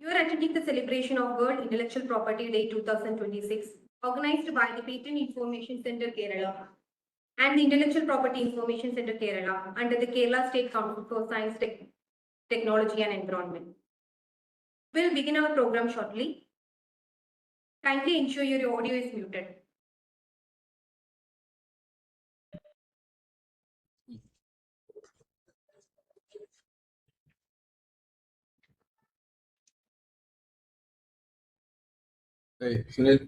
You are attending the celebration of World Intellectual Property Day 2026, organized by the Patent Information Center Kerala and the Intellectual Property Information Center Kerala under the Kerala State Council for Science, Technology and Environment. We'll begin our program shortly. Kindly ensure your audio is muted. Hey, Sunil.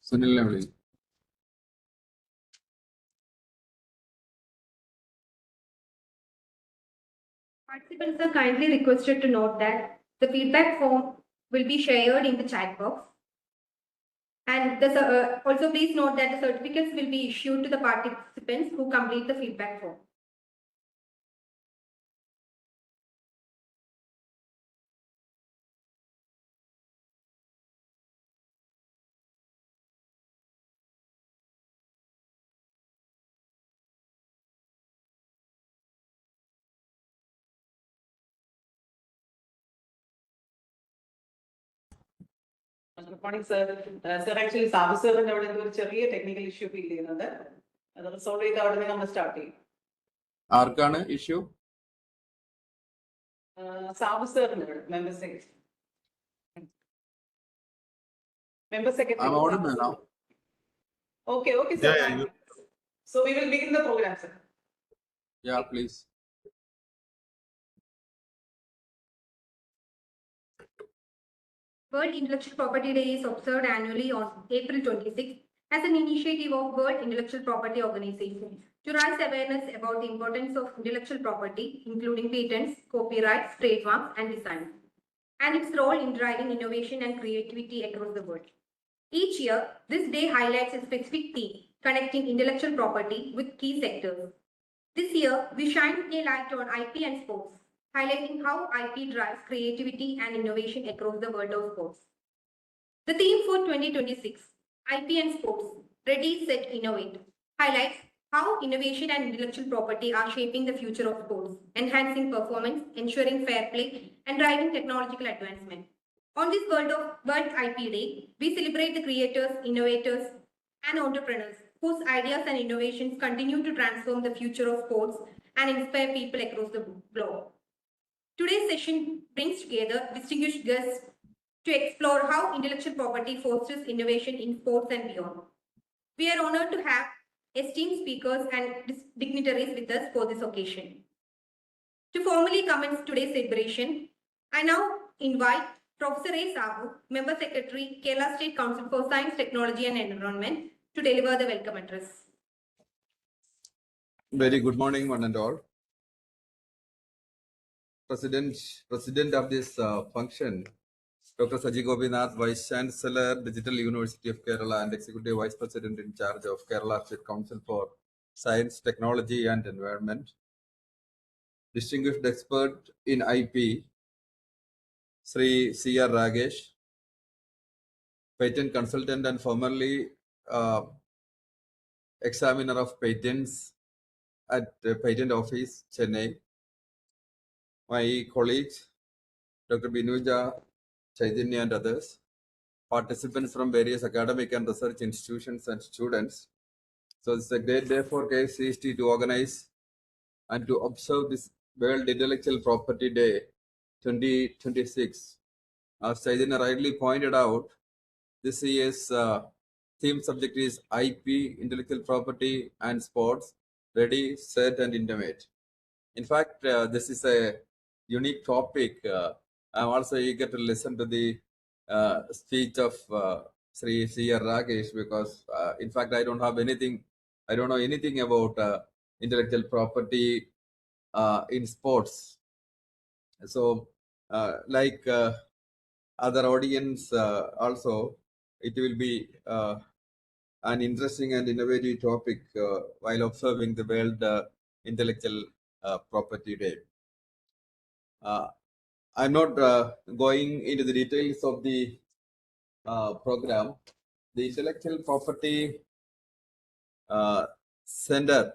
സുനിലിനെ വിളി. Participants are kindly requested to note that the feedback form will be shared in the chat box. And also please note that the certificates will be issued to the participants who complete the feedback form. Good morning, sir. Sir, actually, Sabu sir and a technical issue feel that's already the order start. ആർക്കാണ് issue? Sabu sir, member secretary. Member secretary. I'm audible now. Okay, sir. Yeah. So we will begin the program, sir. Yeah, please. World Intellectual Property Day is observed annually on April 26th as an initiative of World Intellectual Property Organization to raise awareness about the importance of intellectual property, including patents, copyrights, trademarks, and design, and its role in driving innovation and creativity across the world. Each year, this day highlights a specific theme connecting intellectual property with key sectors. This year, we shine a light on IP and sports, highlighting how IP drives creativity and innovation across the world of sports. The theme for 2026, IP and sports, Ready, Set, Innovate, highlights how innovation and intellectual property are shaping the future of sports, enhancing performance, ensuring fair play, and driving technological advancement. On this World IP Day, we celebrate the creators, innovators, and entrepreneurs whose ideas and innovations continue to transform the future of sports and inspire people across the globe. Today's session brings together distinguished guests to explore how intellectual property fosters innovation in sports and beyond. We are honored to have esteemed speakers and dignitaries with us for this occasion. To formally commence today's celebration, I now invite Professor A. Sabu, Member Secretary, Kerala State Council for Science, Technology and Environment, to deliver the welcome address. Very good morning, one and all. President of this function, Dr. Saji Gopinath, Vice Chancellor, Digital University of Kerala, and Executive Vice President in charge of Kerala State Council for Science, Technology and Environment. Distinguished expert in IP, Sri C.R. Ragesh, patent consultant and formerly examiner of patents at the Patent Office, Chennai. My colleagues, Dr. Binuja, Chaitanya and others, participants from various academic and research institutions and students. So it's a great day for KSCSTE to organize and to observe this World Intellectual Property Day 2026. As Chaitanya rightly pointed out, this year's theme subject is IP, intellectual property and sports, ready, set and innovate. In fact, this is a unique topic. I'm also eager to listen to the speech of Sri C.R. Ragesh because, in fact, I don't know anything about intellectual property in sports. So, like other audience also, it will be an interesting and innovative topic while observing the World Intellectual Property Day. I'm not going into the details of the program, the Intellectual Property Center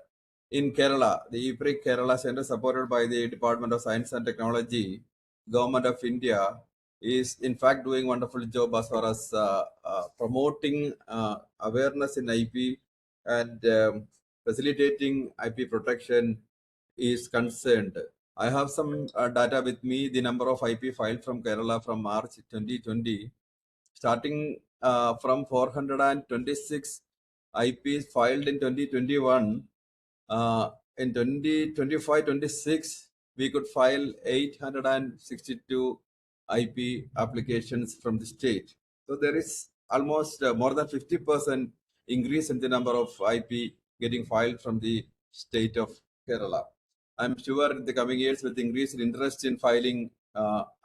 in Kerala, the IPRIC Kerala Center, supported by the Department of Science and Technology, Government of India, is in fact doing wonderful job as far as promoting awareness in IP and facilitating IP protection is concerned. I have some data with me. The number of IP filed from Kerala from March 2020, starting from 426 IPs filed in 2021. In 2025-26, we could file 862 IP applications from the state. So there is almost more than 50% increase in the number of IP getting filed from the state of Kerala. I'm sure in the coming years, with increased interest in filing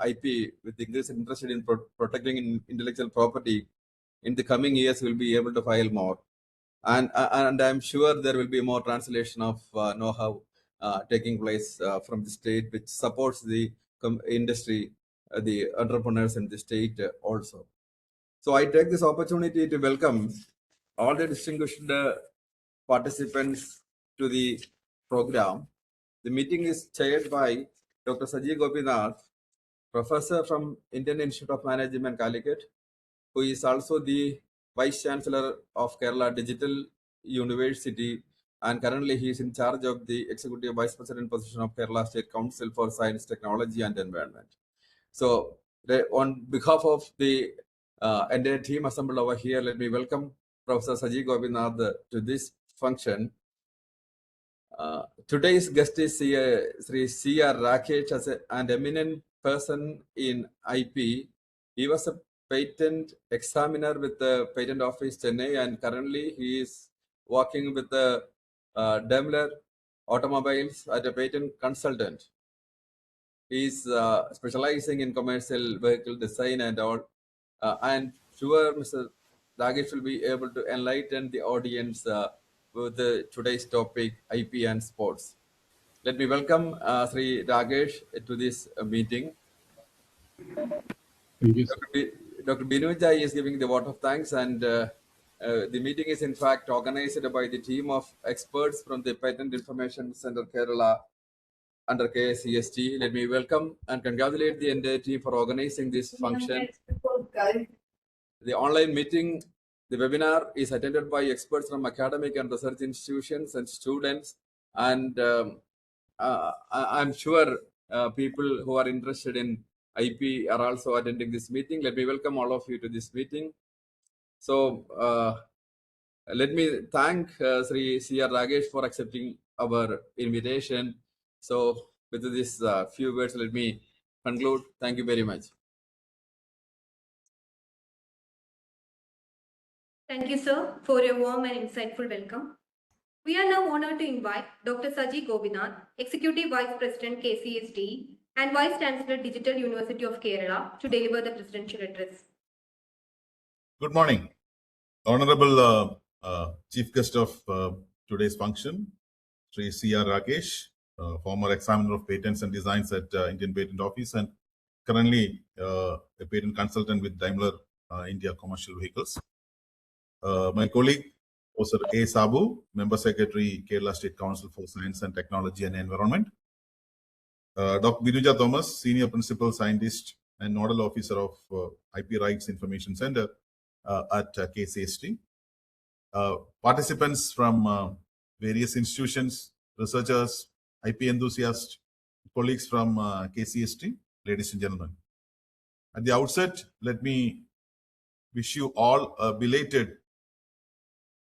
IP, with increased interest in protecting intellectual property, in the coming years, we'll be able to file more. And I'm sure there will be more translation of know-how taking place from the state, which supports the industry, the entrepreneurs in the state also. So I take this opportunity to welcome all the distinguished participants to the program. The meeting is chaired by Dr. Saji Gopinath, professor from Indian Institute of Management, Calicut, who is also the Vice Chancellor of Kerala Digital University, and currently he is in charge of the Executive Vice President position of Kerala State Council for Science, Technology and Environment. So on behalf of the entire team assembled over here, let me welcome Professor Saji Gopinath to this function. Today's guest is Sri C.R. Rakesh, as an eminent person in IP. He was a patent examiner with the Patent Office Chennai, and currently he is working with the Daimler Automobiles as a patent consultant. He is specializing in commercial vehicle design and all. I'm sure Mr. Rakesh will be able to enlighten the audience with today's topic, IP and sports. Let me welcome Sri Rakesh to this meeting. Thank you, sir. Dr. Binuja is giving the vote of thanks, and the meeting is in fact organized by the team of experts from the Patent Information Center Kerala under KSCSTE. Let me welcome and congratulate the entire team for organizing this function. The online meeting, the webinar is attended by experts from academic and research institutions and students, and I'm sure people who are interested in IP are also attending this meeting. Let me welcome all of you to this meeting. So let me thank Sri C.R. Rakesh for accepting our invitation. So with this few words, let me conclude. Thank you very much. Thank you, sir, for your warm and insightful welcome. We are now honored to invite Dr. Saji Gopinath, Executive Vice President, KSCSTE, and Vice Chancellor, Digital University of Kerala, to deliver the presidential address. Good morning, Honorable Chief Guest of today's function, Sri C.R. Rakesh, former examiner of patents and designs at Indian Patent Office, and currently a patent consultant with Daimler India Commercial Vehicles. My colleague, Professor A. Sabu, Member Secretary, Kerala State Council for Science and Technology and Environment. Dr. Binuja Thomas, Senior Principal Scientist and Nodal Officer of IP Rights Information Center at KSCSTE. Participants from various institutions, researchers, IP enthusiasts, colleagues from KSCSTE, ladies and gentlemen. At the outset, let me wish you all a belated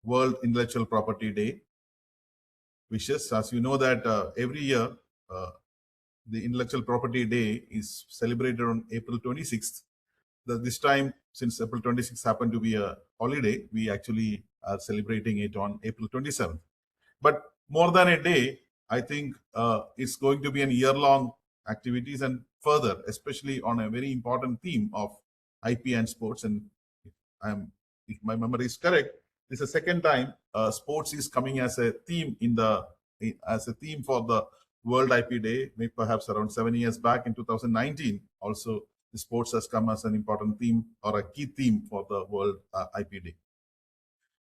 World Intellectual Property Day wishes. As you know that every year, the Intellectual Property Day is celebrated on April 26th. This time, since April 26th happened to be a holiday, we actually are celebrating it on April 27th. But more than a day, I think it's going to be an year-long activities, and further, especially on a very important theme of IP and sports. And if my memory is correct, this is the second time sports is coming as a theme for the World IP Day, maybe perhaps around 7 years back in 2019. Also, sports has come as an important theme or a key theme for the World IP Day.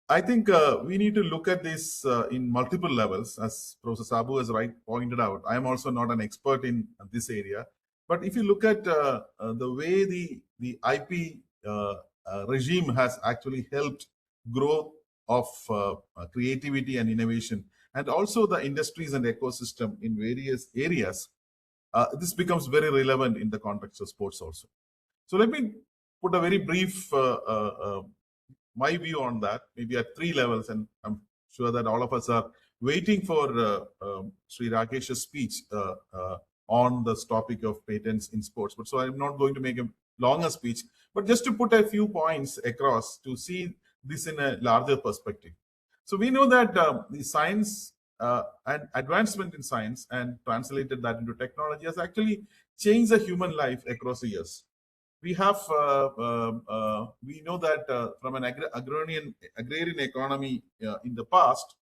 I think we need to look at this in multiple levels, as Professor Sabu has pointed out. I am also not an expert in this area, but if you look at the way the IP regime has actually helped growth of creativity and innovation, and also the industries and ecosystem in various areas, this becomes very relevant in the context of sports also. So let me put a very brief my view on that, maybe at 3 levels, and I'm sure that all of us are waiting for Sri Rakesh's speech on this topic of patents in sports. But so I'm not going to make a longer speech, but just to put a few points across to see this in a larger perspective. So we know that the science and advancement in science and translated that into technology has actually changed the human life across the years. We have, we know that from an agrarian economy in the past,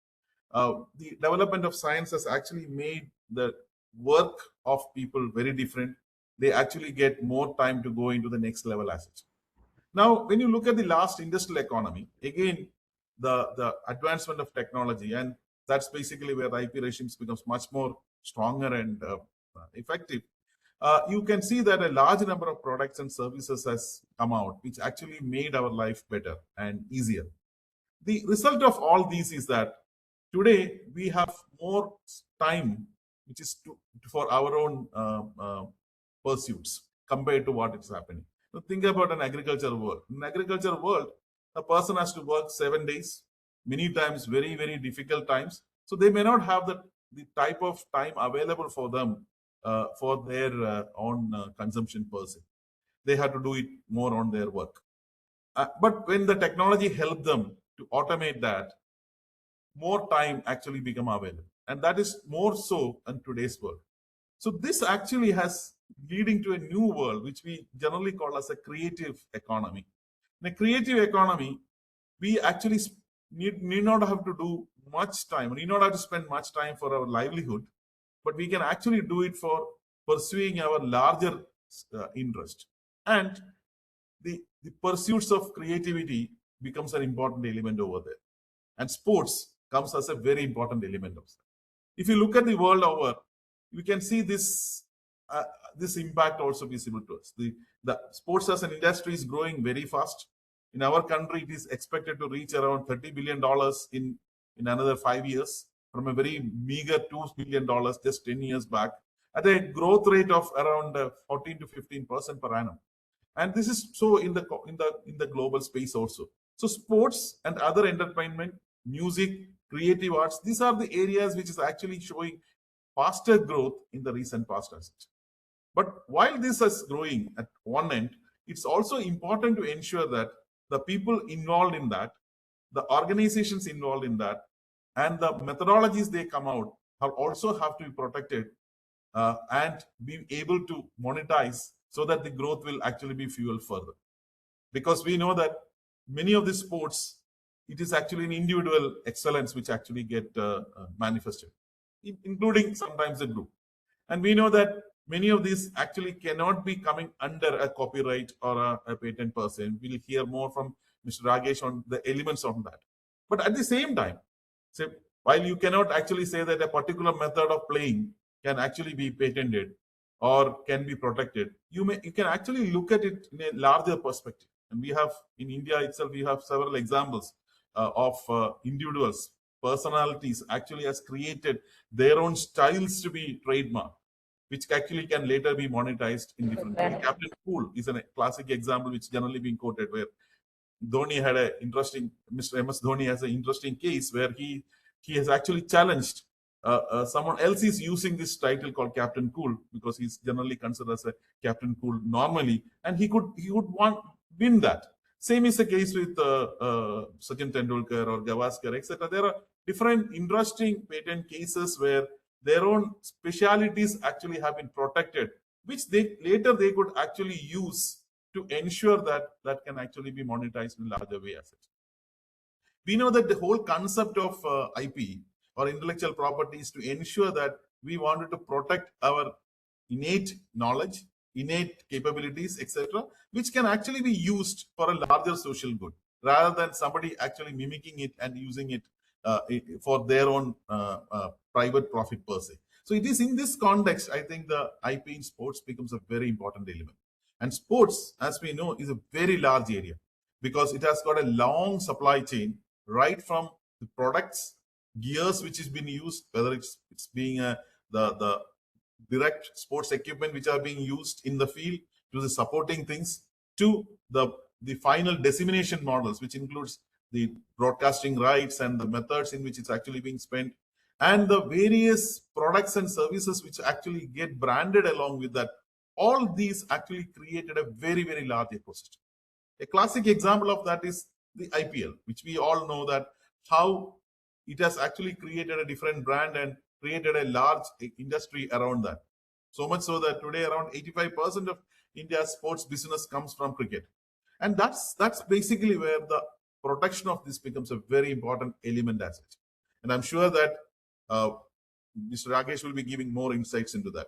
the development of science has actually made the work of people very different. They actually get more time to go into the next level assets. Now, when you look at the last industrial economy, again, the advancement of technology, and that's basically where the IP regimes becomes much more stronger and effective. You can see that a large number of products and services has come out, which actually made our life better and easier. The result of all these is that today we have more time, which is for our own pursuits compared to what is happening. So think about an agricultural world. In agricultural world, a person has to work 7 days, many times very, very difficult times. So they may not have the type of time available for them for their own consumption per se. They have to do it more on their work. But when the technology helped them to automate that, more time actually become available. And that is more so in today's world. So this actually has leading to a new world, which we generally call as a creative economy. In a creative economy, we actually need not have to do much time, we need not have to spend much time for our livelihood, but we can actually do it for pursuing our larger interest. And the pursuits of creativity becomes an important element over there. And sports comes as a very important element of that. If you look at the world over, we can see this this impact also visible to us. The sports as an industry is growing very fast. In our country, it is expected to reach around $30 billion in another 5 years, from a very meager $2 billion just 10 years back, at a growth rate of around 14 to 15% per annum. And this is so in the global space also. So sports and other entertainment, music, creative arts, these are the areas which is actually showing faster growth in the recent past as such. But while this is growing at one end, it's also important to ensure that the people involved in that, the organizations involved in that, and the methodologies they come out also have to be protected and be able to monetize so that the growth will actually be fueled further. Because we know that many of the sports, it is actually an individual excellence which actually get manifested, including sometimes a group. And we know that many of these actually cannot be coming under a copyright or a patent per se. We'll hear more from Mr. Rakesh on the elements of that. But at the same time, while you cannot actually say that a particular method of playing can actually be patented or can be protected, you can actually look at it in a larger perspective. And we have, in India itself, we have several examples of individuals, personalities actually has created their own styles to be trademarked, which actually can later be monetized in different ways. Captain Cool is a classic example which generally being quoted, where Dhoni had an interesting, Mr. MS Dhoni has an interesting case where he has actually challenged someone else is using this title called Captain Cool, because he's generally considered as a Captain Cool normally, and he would win that. Same is the case with Sachin Tendulkar or Gavaskar, etc. There are different interesting patent cases where their own specialities actually have been protected, which later they could actually use to ensure that can actually be monetized in a larger way as such. We know that the whole concept of IP or intellectual property is to ensure that we wanted to protect our innate knowledge innate capabilities, etc., which can actually be used for a larger social good, rather than somebody actually mimicking it and using it for their own private profit per se. So it is in this context, I think the IP in sports becomes a very important element. And sports, as we know, is a very large area because it has got a long supply chain, right from the products, gears which is being used, whether it's being the direct sports equipment which are being used in the field, to the supporting things, to the final dissemination models, which includes the broadcasting rights and the methods in which it's actually being spent, and the various products and services which actually get branded along with that. All these actually created a very, very large ecosystem. A classic example of that is the IPL, which we all know that how it has actually created a different brand and created a large industry around that. So much so that today around 85% of India's sports business comes from cricket. And that's basically where the protection of this becomes a very important element as such. And I'm sure that Mr. Rakesh will be giving more insights into that.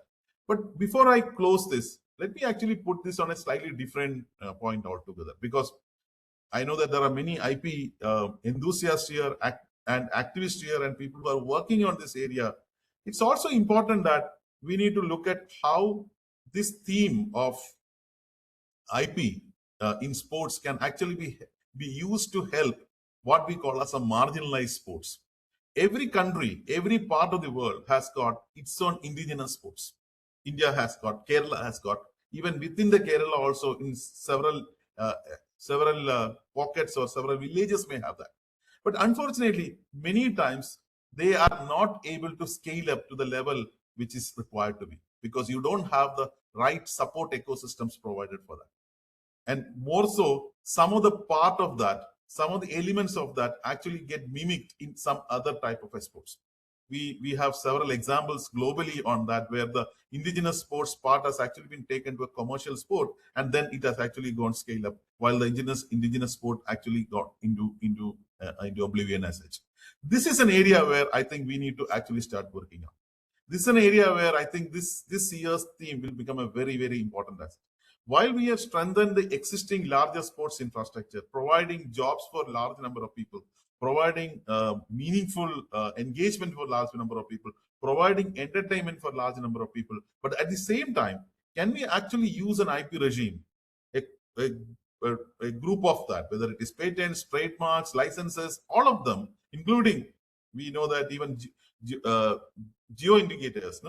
But before I close this, let me actually put this on a slightly different point altogether, because I know that there are many IP enthusiasts here and activists here and people who are working on this area. It's also important that we need to look at how this theme of IP in sports can actually be used to help what we call as a marginalized sports. Every country, every part of the world has got its own indigenous sports. India has got, Kerala has got, even within the Kerala also in several pockets or several villages may have that. But unfortunately, many times they are not able to scale up to the level which is required to be, because you don't have the right support ecosystems provided for that. And more so, some of the part of that, some of the elements of that actually get mimicked in some other type of sports. We have several examples globally on that, where the indigenous sports part has actually been taken to a commercial sport, and then it has actually gone scale up, while the indigenous sport actually got into oblivion as such. This is an area where I think we need to actually start working on. This is an area where I think this year's theme will become a very, very important asset. While we have strengthened the existing larger sports infrastructure, providing jobs for a large number of people, providing meaningful engagement for a large number of people, providing entertainment for a large number of people, but at the same time, can we actually use an IP regime, a group of that, whether it is patents, trademarks, licenses, all of them, including, we know that even geo indicators,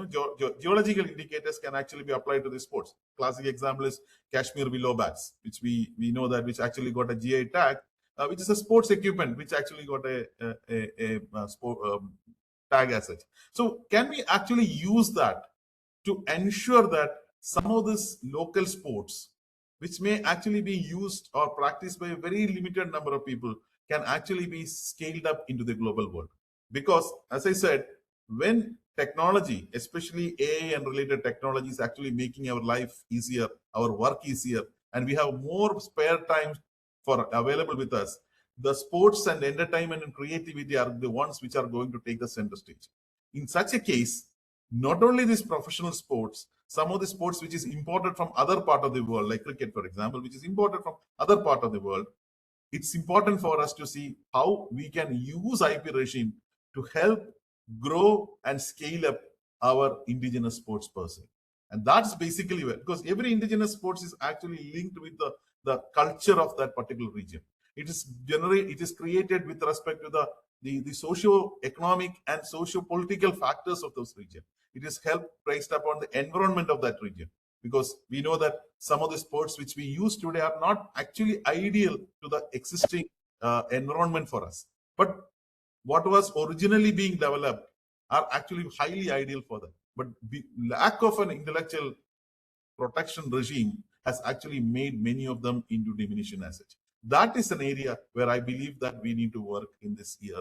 geological indicators can actually be applied to the sports. Classic example is Kashmir willow bats, which we know that, which actually got a GI tag, which is a sports equipment, which actually got a sport tag as such. So can we actually use that to ensure that some of these local sports, which may actually be used or practiced by a very limited number of people, can actually be scaled up into the global world? Because, as I said, when technology, especially AI and related technology, is actually making our life easier, our work easier, and we have more spare time for available with us, the sports and entertainment and creativity are the ones which are going to take the center stage. In such a case, not only these professional sports, some of the sports which is imported from other part of the world, like cricket, for example, which is imported from other part of the world, it's important for us to see how we can use IP regime to help grow and scale up our indigenous sports per se. And that's basically where, because every indigenous sports is actually linked with the culture of that particular region. It is created with respect to the socio-economic and socio-political factors of those region. It is helped based upon the environment of that region, because we know that some of the sports which we use today are not actually ideal to the existing environment for us. But what was originally being developed are actually highly ideal for them. But the lack of an intellectual protection regime has actually made many of them into diminution as such. That is an area where I believe that we need to work in this year,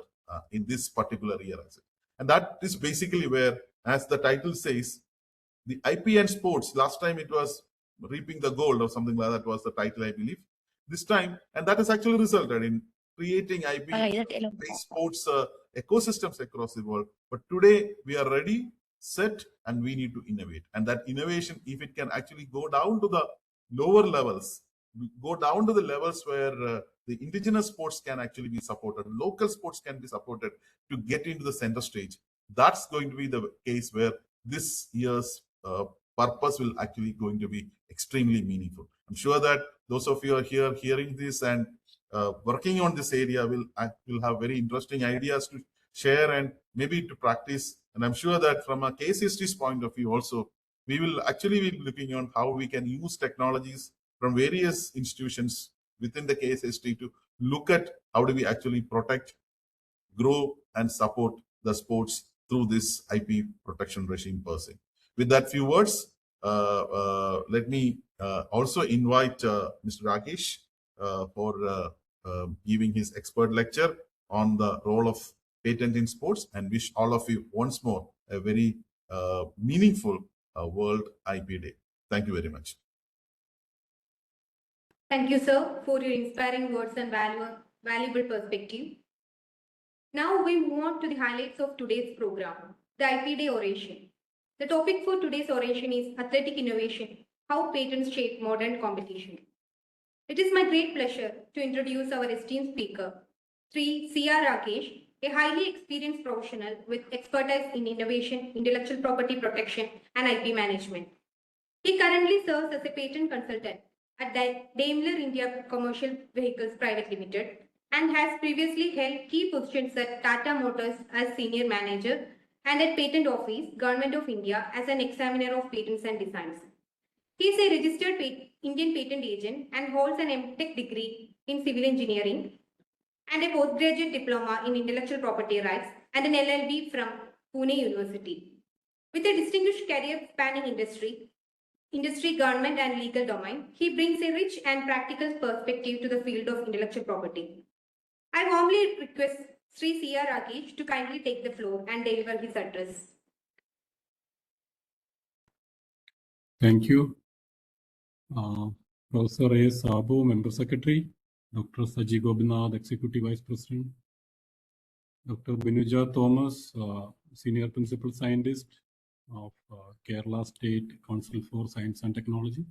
in this particular year as such. And that is basically where, as the title says, the IP and sports, last time it was reaping the gold or something like that was the title, I believe. This time, and that has actually resulted in creating IP-based sports ecosystems across the world. But today we are ready. set and we need to innovate. And that innovation, if it can actually go down to the lower levels, go down to the levels where the indigenous sports can actually be supported, local sports can be supported to get into the center stage. That's going to be the case where this year's purpose will actually going to be extremely meaningful. I'm sure that those of you are here hearing this and working on this area will have very interesting ideas to share and maybe to practice. And I'm sure that from a KSCSTE's point of view also, we will actually be looking on how we can use technologies from various institutions within the KSST to look at how do we actually protect, grow, and support the sports through this IP protection regime per se. With that few words, let me also invite Mr. Rakesh for giving his expert lecture on the role of patent in sports, and wish all of you once more a very meaningful World IP Day. Thank you very much. Thank you, sir, for your inspiring words and valuable perspective. Now we move on to the highlights of today's program, the IP Day Oration. The topic for today's oration is Athletic Innovation, How Patents Shape Modern Competition. It is my great pleasure to introduce our esteemed speaker, Sri C.R. Rakesh, a highly experienced professional with expertise in innovation, intellectual property protection, and IP management. He currently serves as a patent consultant at Daimler India Commercial Vehicles Private Limited and has previously held key positions at Tata Motors as Senior Manager and at Patent Office, Government of India as an examiner of patents and designs. He is a registered Indian patent agent and holds an M.Tech degree in civil engineering and a postgraduate diploma in intellectual property rights and an LLB from Pune University. With a distinguished career spanning industry, government, and legal domain, he brings a rich and practical perspective to the field of intellectual property. I warmly request Sri C.R. Rakesh to kindly take the floor and deliver his address. Thank you. Professor A. Sabu, Member Secretary, Dr. Saji Gobinath, Executive Vice President, Dr. Binuja Thomas, Senior Principal Scientist of Kerala State Council for Science and Technology,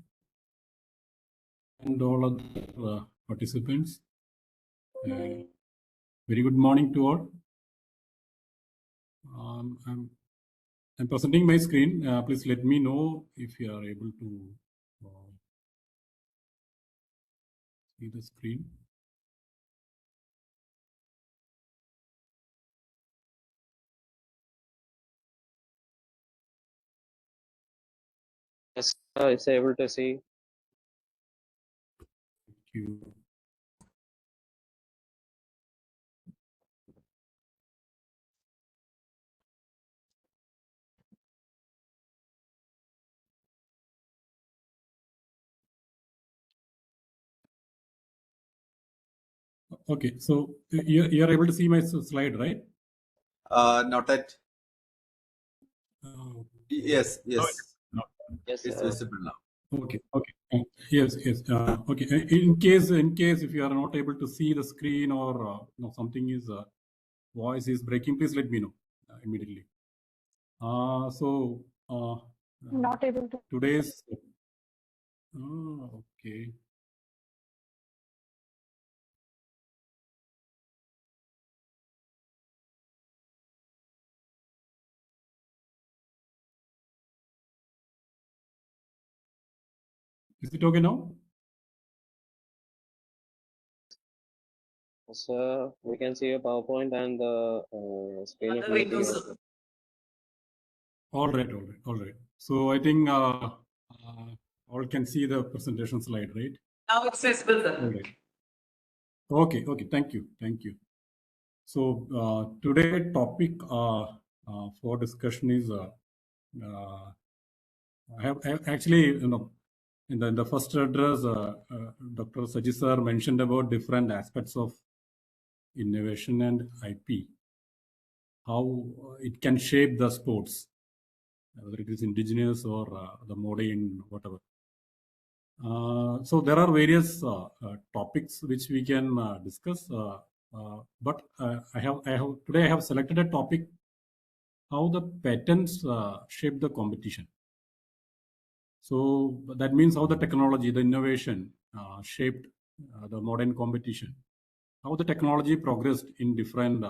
and all other participants. Very good morning to all. I'm presenting my screen. Please let me know if you are able to see the screen. Yes, it's able to see. Thank you. Okay, so you are able to see my slide, right? Not at. Yes, yes. No. Yes, It's visible now. Okay. Yes. Okay. In case if you are not able to see the screen or something is voice is breaking, please let me know immediately. Not able to. Today's. Okay. Is it okay now? so we can see a PowerPoint and the screen Other of meeting. windows. All right. So I think all can see the presentation slide, right? Now it's visible, sir. All right. Okay. Thank you. So today topic for discussion is I have actually in the first address Dr. Saji sir mentioned about different aspects of innovation and IP, how it can shape the sports, whether it is indigenous or the modern, whatever. So there are various topics which we can discuss, but I have today I have selected a topic how the patents shape the competition. So that means how the technology, the innovation shaped the modern competition, how the technology progressed in different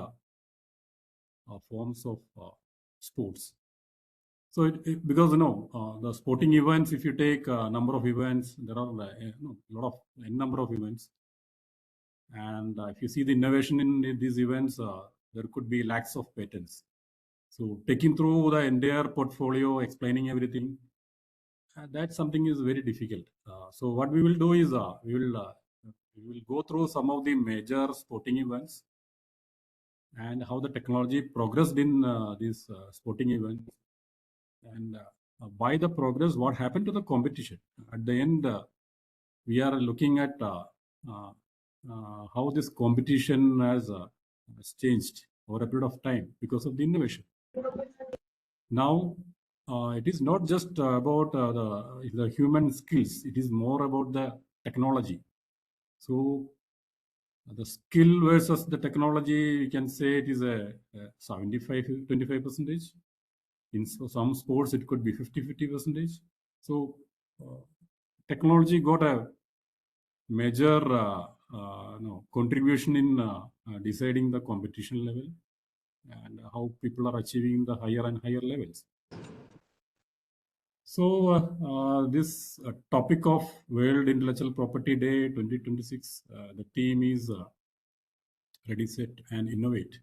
forms of sports. So because the sporting events, if you take a number of events, there are n number of events, and if you see the innovation in these events, there could be lakhs of patents. So taking through the entire portfolio, explaining everything, that's something is very difficult. So what we will do is we will go through some of the major sporting events and how the technology progressed in these sporting events, and by the progress, what happened to the competition. At the end, we are looking at how this competition has changed over a period of time because of the innovation. Now, it is not just about the human skills, it is more about the technology. So the skill versus the technology, we can say it is a 75-25%. In some sports, it could be 50-50%. So technology got a major contribution in deciding the competition level and how people are achieving the higher and higher levels. So this topic of World Intellectual Property Day 2026, the theme is Ready, Set and Innovate.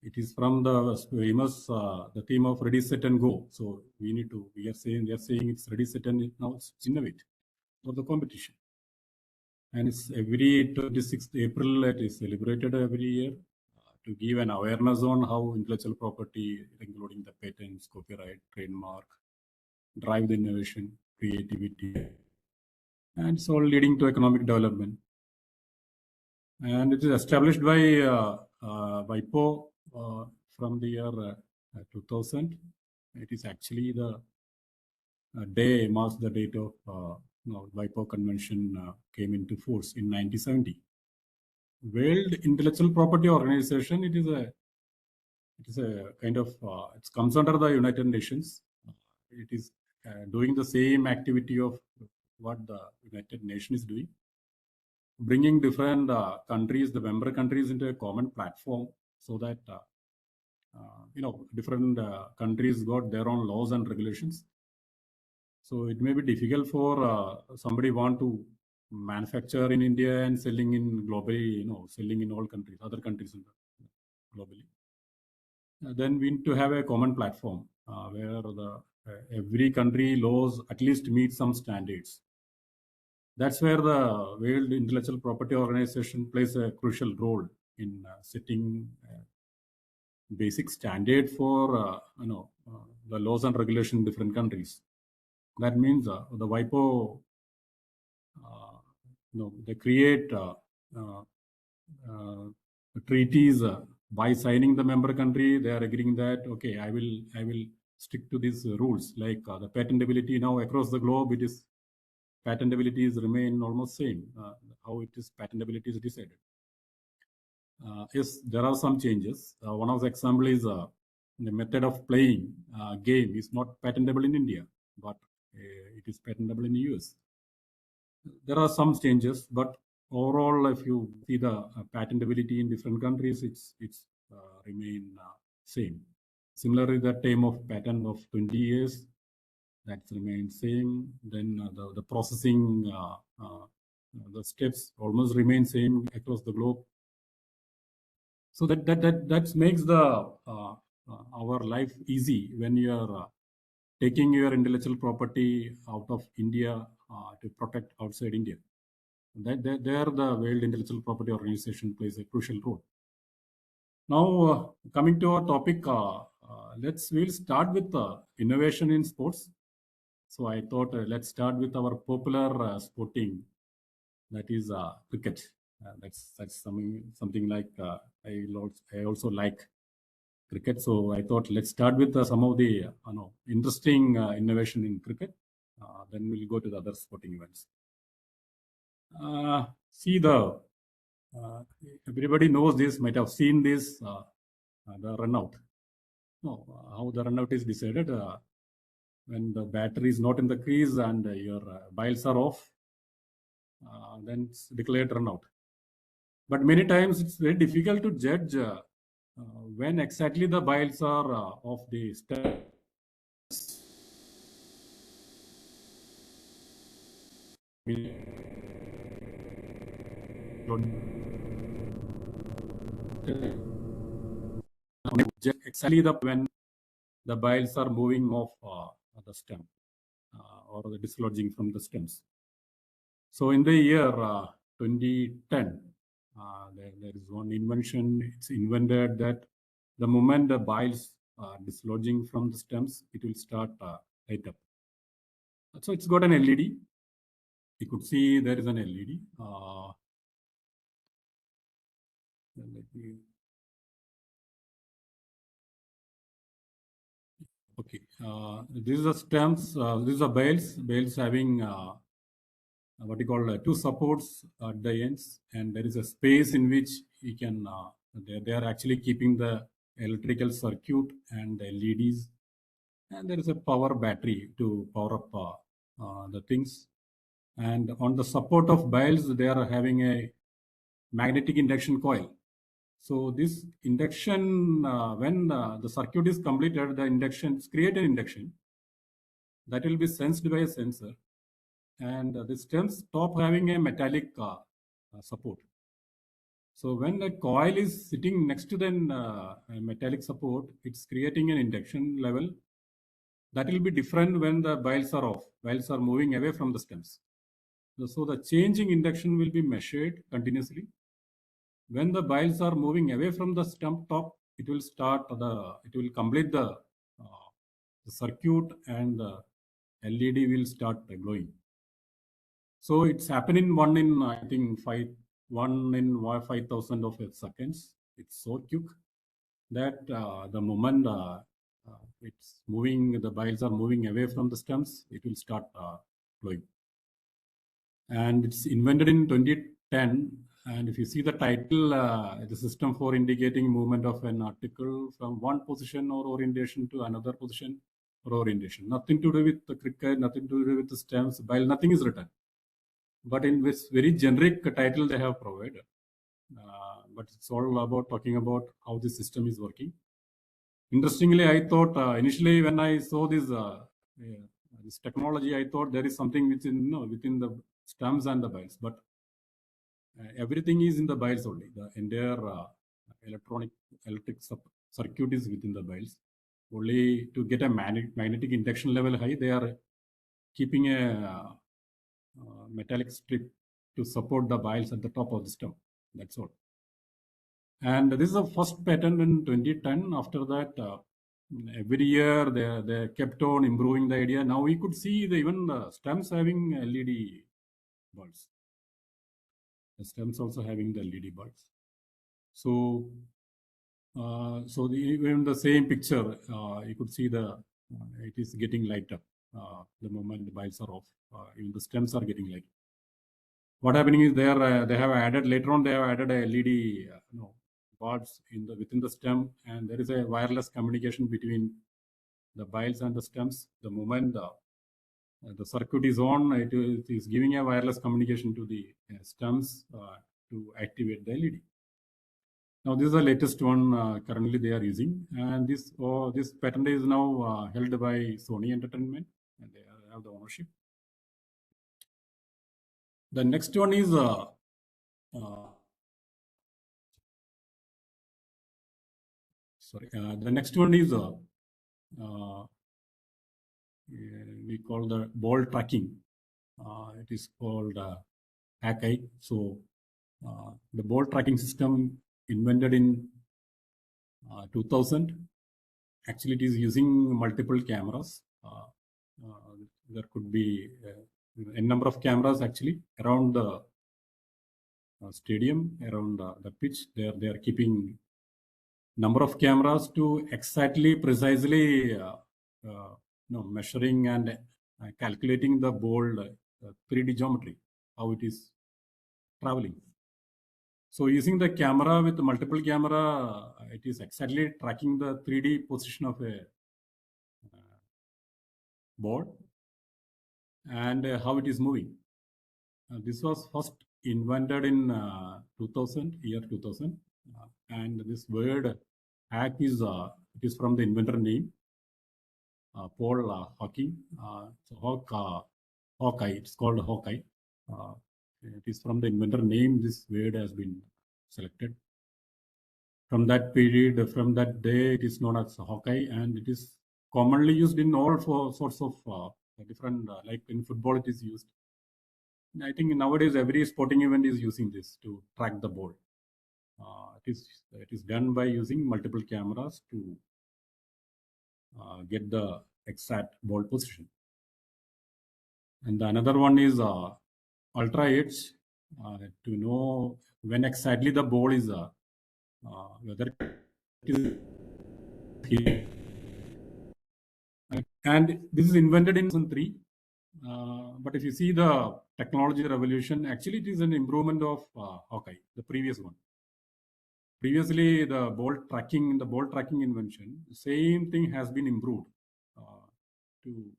It is from the famous the theme of Ready, Set and Go. So we are saying it's Ready, Set and now it's Innovate for the competition. And it's every 26th April, it is celebrated every year to give an awareness on how intellectual property, including the patents, copyright, trademark, drive the innovation, creativity, and it's all leading to economic development. And it is established by WIPO from the year 2000. It is actually the day marks the date of WIPO convention came into force in 1970. World Intellectual Property Organization, it is a kind of it comes under the United Nations. It is doing the same activity of what the United Nations is doing, bringing different countries, the member countries, into a common platform so that different countries got their own laws and regulations. So it may be difficult for somebody want to manufacture in India and selling in globally, selling in all countries, other countries globally. Then we need to have a common platform where every country laws at least meet some standards. That's where the World Intellectual Property Organization plays a crucial role in setting basic standard for the laws and regulation in different countries. That means the WIPO, they create treaties by signing the member country. They are agreeing that okay, I will stick to these rules. Like the patentability now across the globe, it is patentability remain almost same. How it is patentability is decided. Yes, there are some changes. One of the example is the method of playing game is not patentable in India, but it is patentable in the US. There are some changes, but overall, if you see the patentability in different countries, it's remain same. Similarly, the time of patent of 20 years, that remains same. Then the processing, the steps almost remain same across the globe. So that makes the our life easy when you are taking your intellectual property out of India to protect outside India. There the World Intellectual Property Organization plays a crucial role. Now coming to our topic, we'll start with innovation in sports. So I thought let's start with our popular sporting, that is cricket. That's something like I also like cricket. So I thought let's start with some of the interesting innovation in cricket. Then we'll go to the other sporting events. See everybody knows this, might have seen this, the run out. no, how the runout is decided. When the battery is not in the crease and your biles are off, then it's declared runout. But many times it's very difficult to judge when exactly the biles are off the step. Exactly when the biles are moving off the stem or the dislodging from the stems. So in the year 2010, there is one invention. It's invented that the moment the biles are dislodging from the stems, it will start light up. So it's got an LED. You could see there is an LED. Okay, these are stems. These are bales having what you call two supports at the ends, and there is a space in which you can. They are actually keeping the electrical circuit and the LEDs, and there is a power battery to power up the things. And on the support of bales, they are having a magnetic induction coil. So this induction, when the circuit is completed, the inductions create an induction that will be sensed by a sensor, and the stems stop having a metallic support. So when the coil is sitting next to the metallic support, it's creating an induction level that will be different when the biles are off. Biles are moving away from the stems. So the changing induction will be measured continuously. When the biles are moving away from the stem top, it will complete the circuit, and the LED will start glowing. So it's happening one in I think 5,000 of seconds. It's so quick that the moment it's moving, the biles are moving away from the stems, it will start glowing. And it's invented in 2010. And if you see the title, the system for indicating movement of an article from one position or orientation to another position or orientation. Nothing to do with the cricket, nothing to do with the stems, bile, nothing is written. But in this very generic title they have provided. But it's all about talking about how the system is working. Interestingly, I thought initially when I saw this technology, I thought there is something within the stems and the biles, but everything is in the biles only. The entire electric circuit is within the biles. Only to get a magnetic induction level high, they are keeping a metallic strip to support the biles at the top of the stem. That's all. And this is the first patent in 2010. After that, every year they kept on improving the idea. Now we could see even the stems having LED bulbs. The stems also having the LED bulbs. So, even the same picture, you could see it is getting light up the moment the biles are off. Even the stems are getting light. What happening is they have added later on. They have added a LED bulbs within the stem, and there is a wireless communication between the biles and the stems. The moment the circuit is on, it is giving a wireless communication to the stems to activate the LED. Now this is the latest one currently they are using, and this patent is now held by Sony Entertainment, and they have the ownership. The next one is the next one is we call the ball tracking. It is called HACI. So the ball tracking system invented in 2000. Actually, it is using multiple cameras. There could be a number of cameras actually around the stadium, around the pitch. They are keeping number of cameras to exactly, precisely measuring and calculating the ball 3D geometry, how it is traveling. So using the camera with multiple camera, it is exactly tracking the 3D position of a board and how it is moving. This was first invented in 2000, year 2000, and this word hack is it is from the inventor name Paul Hawking. Hawkeye. It's called Hawkeye. It is from the inventor name. This word has been selected. From that period, from that day, it is known as Hawkeye, and it is commonly used in all sorts of different, like in football, it is used. I think nowadays every sporting event is using this to track the ball. It is done by using multiple cameras to get the exact ball position. And another one is ultra edge to know when exactly the ball is whether it is hit. And this is invented in 2003. But if you see the technology revolution, actually it is an improvement of Hawkeye, the previous one. Previously, the ball tracking invention, the same thing has been improved to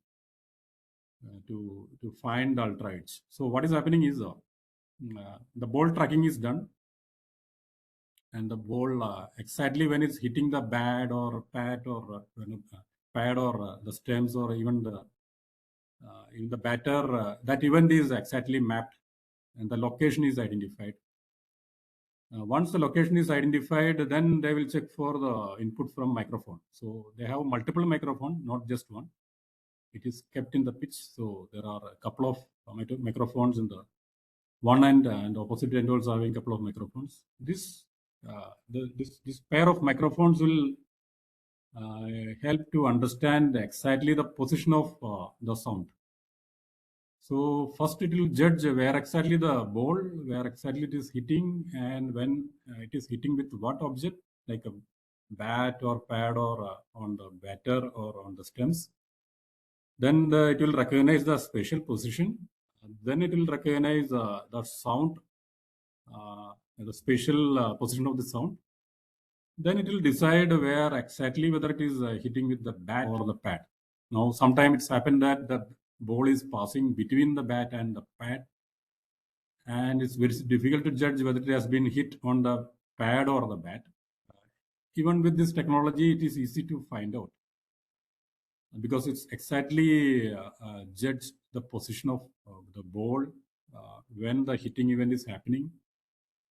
find the ultra edge. So what is happening is the ball tracking is done, and the ball exactly when it's hitting the bat or pad or pad or the stems or even the batter, that event is exactly mapped and the location is identified. Once the location is identified, then they will check for the input from microphone. So they have multiple microphone, not just one. It is kept in the pitch. So there are a couple of microphones in the one end, and opposite end also having a couple of microphones. This pair of microphones will help to understand exactly the position of the sound. So first it will judge where exactly the ball, where exactly it is hitting, and when it is hitting with what object, like a bat or pad or on the batter or on the stems. Then it will recognize the spatial position. Then it will recognize the sound, the spatial position of the sound. Then it will decide where exactly whether it is hitting with the bat or the pad. Now, sometimes it's happened that the ball is passing between the bat and the pad, and it's very difficult to judge whether it has been hit on the pad or the bat. Even with this technology, it is easy to find out because it's exactly judged the position of the ball when the hitting event is happening.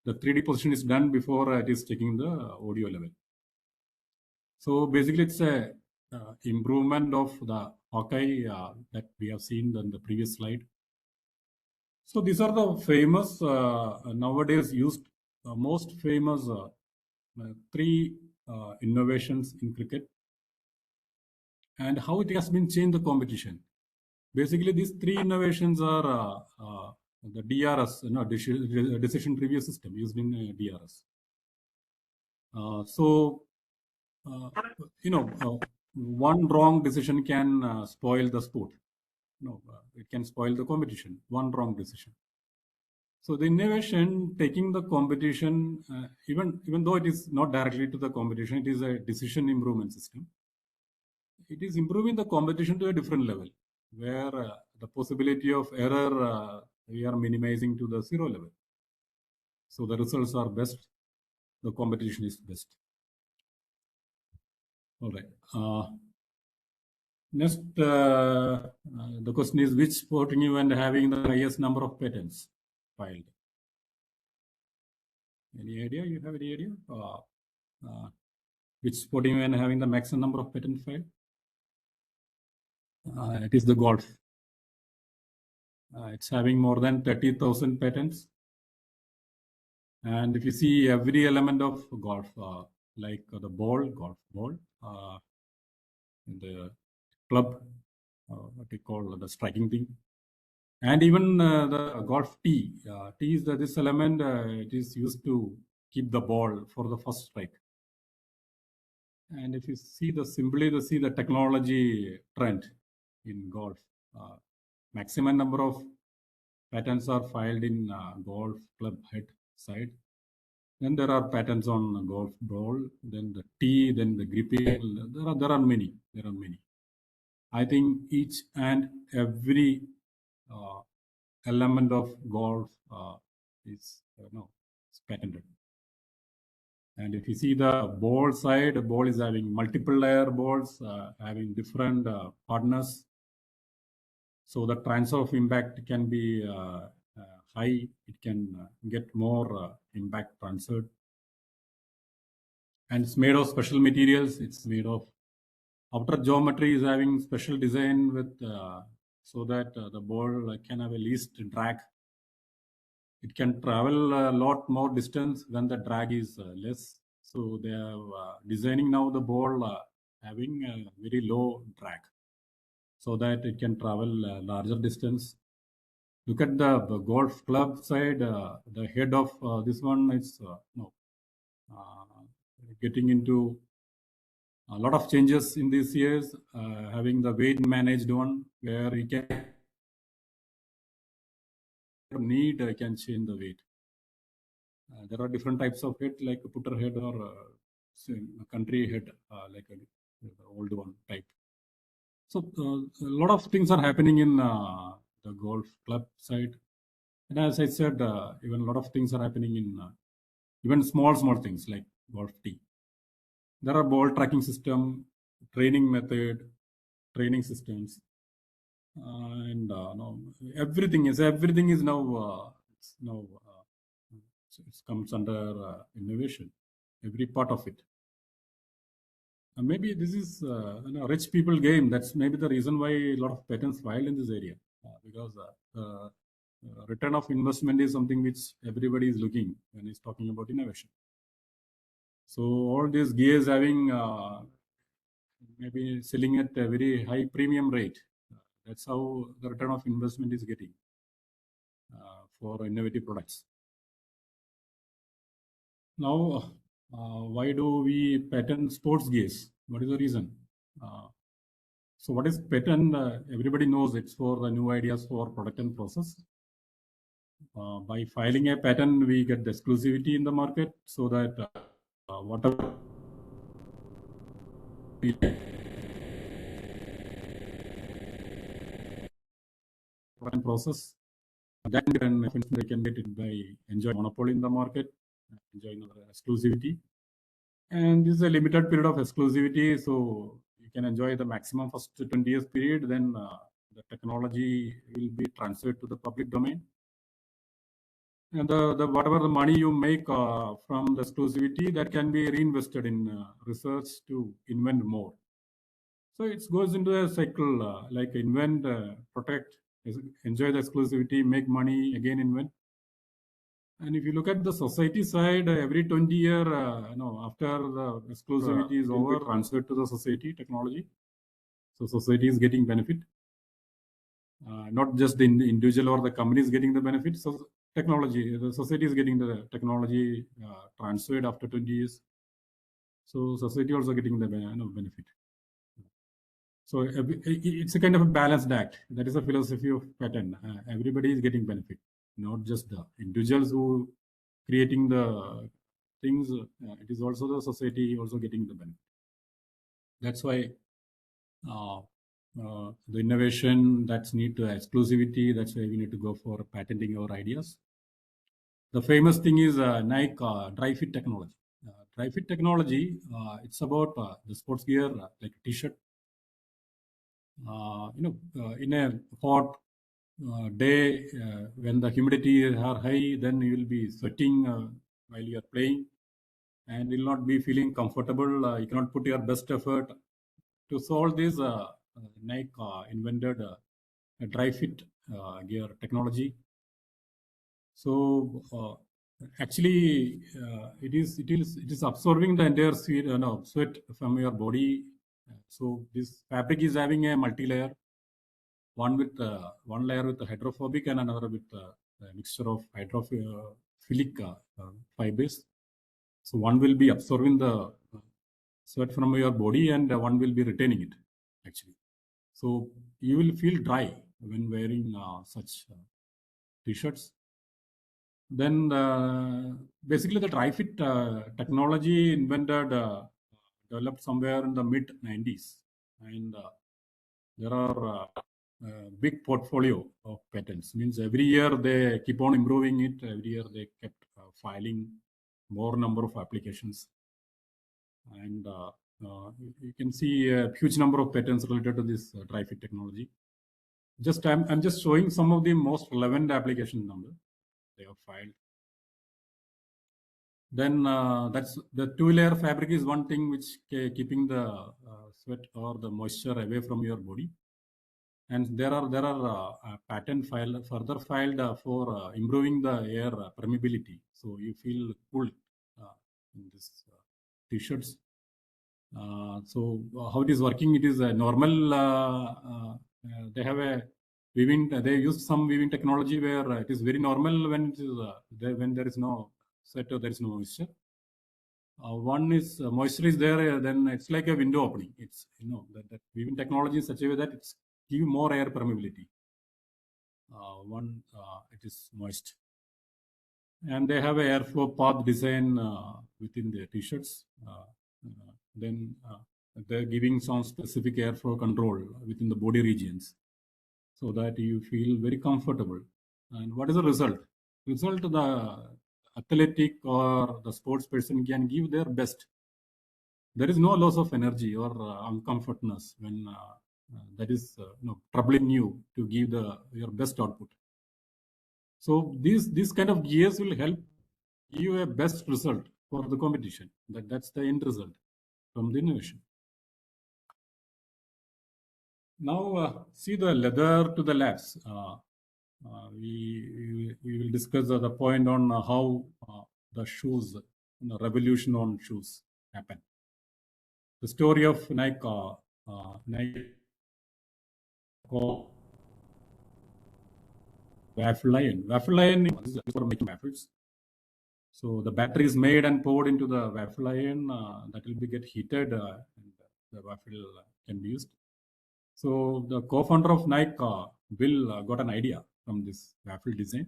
The 3D position is done before it is taking the audio level. So basically, it's a improvement of the Hawkeye that we have seen in the previous slide. So these are the famous nowadays used most famous three innovations in cricket, and how it has been changed the competition. Basically, these three innovations are the DRS, decision review system used in DRS. One wrong decision can spoil the sport. It can spoil the competition. One wrong decision. So the innovation taking the competition, even though it is not directly to the competition, it is a decision improvement system. It is improving the competition to a different level, where the possibility of error we are minimizing to the zero level. So the results are best. The competition is best. All right. Next, the question is which sporting event having the highest number of patents filed? Any idea? You have any idea? Which sporting event having the maximum number of patents filed? It is the golf. It's having more than 30,000 patents. And if you see every element of golf, like the ball, golf ball, the club, what we call the striking thing, and even the golf tee. Tee is this element. It is used to keep the ball for the first strike. And if you see the technology trend in golf, maximum number of patents are filed in golf club head side, Then there are patterns on a golf ball, then the tee, then the gripping. There are many. There are many. I think each and every element of golf is is patented. And if you see the ball side, the ball is having multiple layer balls, having different partners. So the transfer of impact can be high. It can get more impact transferred. And it's made of special materials. It's made of outer geometry is having special design with so that the ball can have a least drag. It can travel a lot more distance when the drag is less. So they are designing now the ball having a very low drag, so that it can travel larger distance. Look at the golf club side. The head of this one is getting into a lot of changes in these years, having the weight managed one, where you can need can change the weight. There are different types of head, like a putter head or a country head, like the old one type. So a lot of things are happening in the golf club side. And as I said, even a lot of things are happening in even small things like golf tee. There are ball tracking system, training method, training systems, and no, everything is now it comes under innovation. Every part of it. And maybe this is rich people game. That's maybe the reason why a lot of patents filed in this area, because return of investment is something which everybody is looking when he's talking about innovation. So all these gears having maybe selling at a very high premium rate. That's how the return of investment is getting for innovative products. Now, why do we patent sports gears? What is the reason? So what is patent? Everybody knows it's for the new ideas for product and process. By filing a patent, we get the exclusivity in the market, so that whatever process, then they can get it by enjoying monopoly in the market, enjoying exclusivity. And this is a limited period of exclusivity, so you can enjoy the maximum first 20 years period. Then the technology will be transferred to the public domain. And the whatever the money you make from the exclusivity, that can be reinvested in research to invent more. So it goes into a cycle, like invent, protect, enjoy the exclusivity, make money, again invent. And if you look at the society side, every 20 year, after the exclusivity is over, transferred to the society technology. So society is getting benefit. Not just the individual or the company is getting the benefit. So technology, the society is getting the technology transferred after 20 years. So society also getting the benefit. So it's a kind of a balanced act. That is the philosophy of patent. Everybody is getting benefit, not just the individuals who creating the things. It is also the society also getting the benefit. That's why the innovation that's need to exclusivity. That's why we need to go for patenting our ideas. The famous thing is Nike dry fit technology. Dry fit technology, it's about the sports gear like a t-shirt. In a hot day when the humidity are high, then you will be sweating while you are playing, and you will not be feeling comfortable. You cannot put your best effort. To solve this, Nike invented a dry fit gear technology. So actually, it is absorbing the entire sweat from your body. So this fabric is having a multi-layer, one layer with hydrophobic and another with a mixture of hydrophilic fibers. So one will be absorbing the sweat from your body, and one will be retaining it actually. So you will feel dry when wearing such t-shirts. Then basically the dry-fit technology developed somewhere in the mid 90s, and there are big portfolio of patents. Means every year they keep on improving it. Every year they kept filing more number of applications, and you can see a huge number of patents related to this dry-fit technology. I'm just showing some of the most relevant application number they have filed. Then that's the two-layer fabric is one thing which keeping the sweat or the moisture away from your body. And there are patent further filed for improving the air permeability. So you feel cool in this t-shirts. So how it is working? It is a normal. They have a weaving. They use some weaving technology where it is very normal when it is when there is no sweat or there is no moisture. One is moisture is there, then it's like a window opening. It's that weaving technology in such a way that it's give more air permeability. It is moist, and they have a airflow path design within the t-shirts. Then they're giving some specific airflow control within the body regions, so that you feel very comfortable. And what is the result? The athletic or the sports person can give their best. There is no loss of energy or uncomfortness when that is troubling you to give your best output. So these kind of gears will help give a best result for the competition. That's the end result from the innovation. Now see the leather to the labs. We will discuss the point on how the shoes, revolution on shoes happened. The story of Nike waffle iron. Waffle iron is for making waffles. So the battery is made and poured into the waffle iron. That will get heated, and the waffle can be used. So the co-founder of Nike, Bill, got an idea from this waffle design.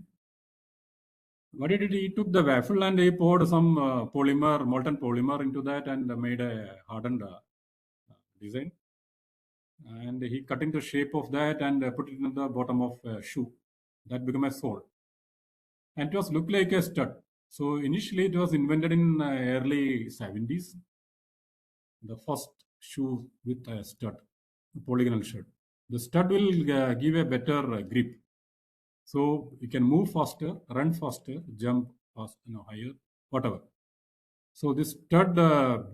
What he did, he took the waffle and he poured some molten polymer into that, and made a hardened design. And he cut into shape of that and put it in the bottom of a shoe. That became a sole. And it was looked like a stud. So initially it was invented in early 70s. The first shoe with a stud, a polygonal stud. The stud will give a better grip. So you can move faster, run faster, jump fast, higher, whatever. So this stud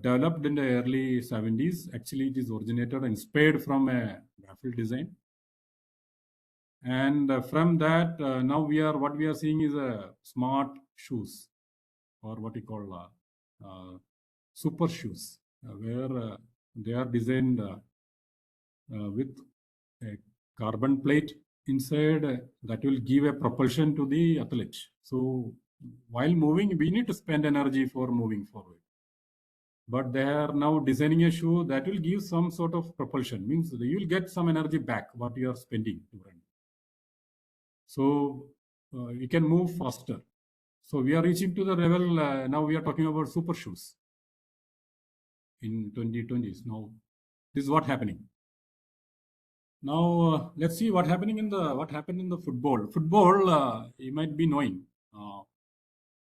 developed in the early 70s. Actually, it is originated, inspired from a waffle design. And from that, now what we are seeing is smart shoes, or what we call super shoes, where they are designed with a carbon plate inside that will give a propulsion to the athlete. So while moving, we need to spend energy for moving forward. But they are now designing a shoe that will give some sort of propulsion. Means you will get some energy back what you are spending to run. So you can move faster. So we are reaching to the level, now we are talking about super shoes in 2020s. Now this is what happening. Now let's see what happened in the football. Football, you might be knowing.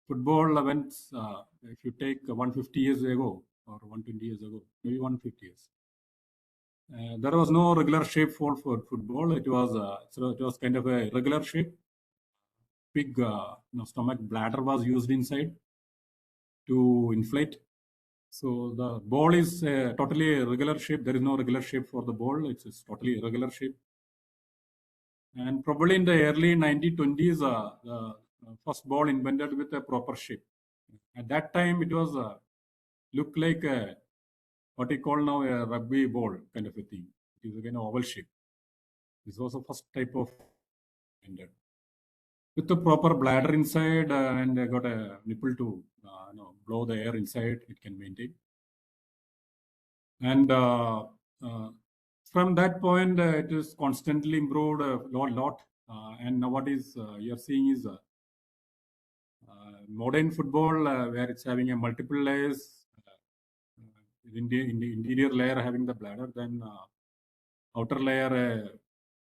Football events, if you take 150 years ago or 120 years ago, maybe 150 years, there was no regular shape for football. It was kind of a regular shape. Big stomach bladder was used inside to inflate. So the ball is totally a regular shape. There is no regular shape for the ball. It's totally irregular shape. And probably in the early 1920s, the first ball invented with a proper shape. At that time, it was looked like what we call now a rugby ball kind of a thing. It is again an oval shape. This was the first type of invented. With the proper bladder inside and got a nipple to blow the air inside, it can maintain. And from that point, it is constantly improved a lot. And now what is you're seeing is modern football, where it's having a multiple layers, in the interior layer having the bladder, then outer layer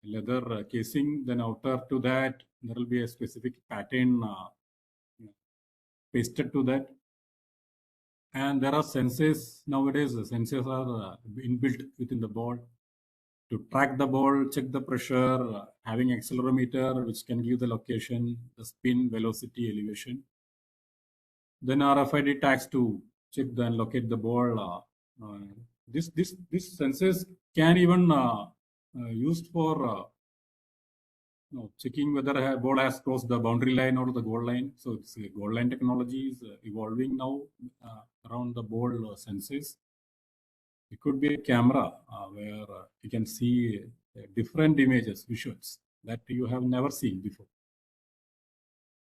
leather casing, then outer to that there will be a specific pattern pasted to that. And there are sensors nowadays. The sensors are inbuilt within the ball to track the ball, check the pressure, having accelerometer which can give the location, the spin, velocity, elevation. Then RFID tags to check and locate the ball. This sensors can even used for checking whether a ball has crossed the boundary line or the goal line. So it's goal line technology is evolving now around the ball sensors. It could be a camera where you can see different images, visuals that you have never seen before.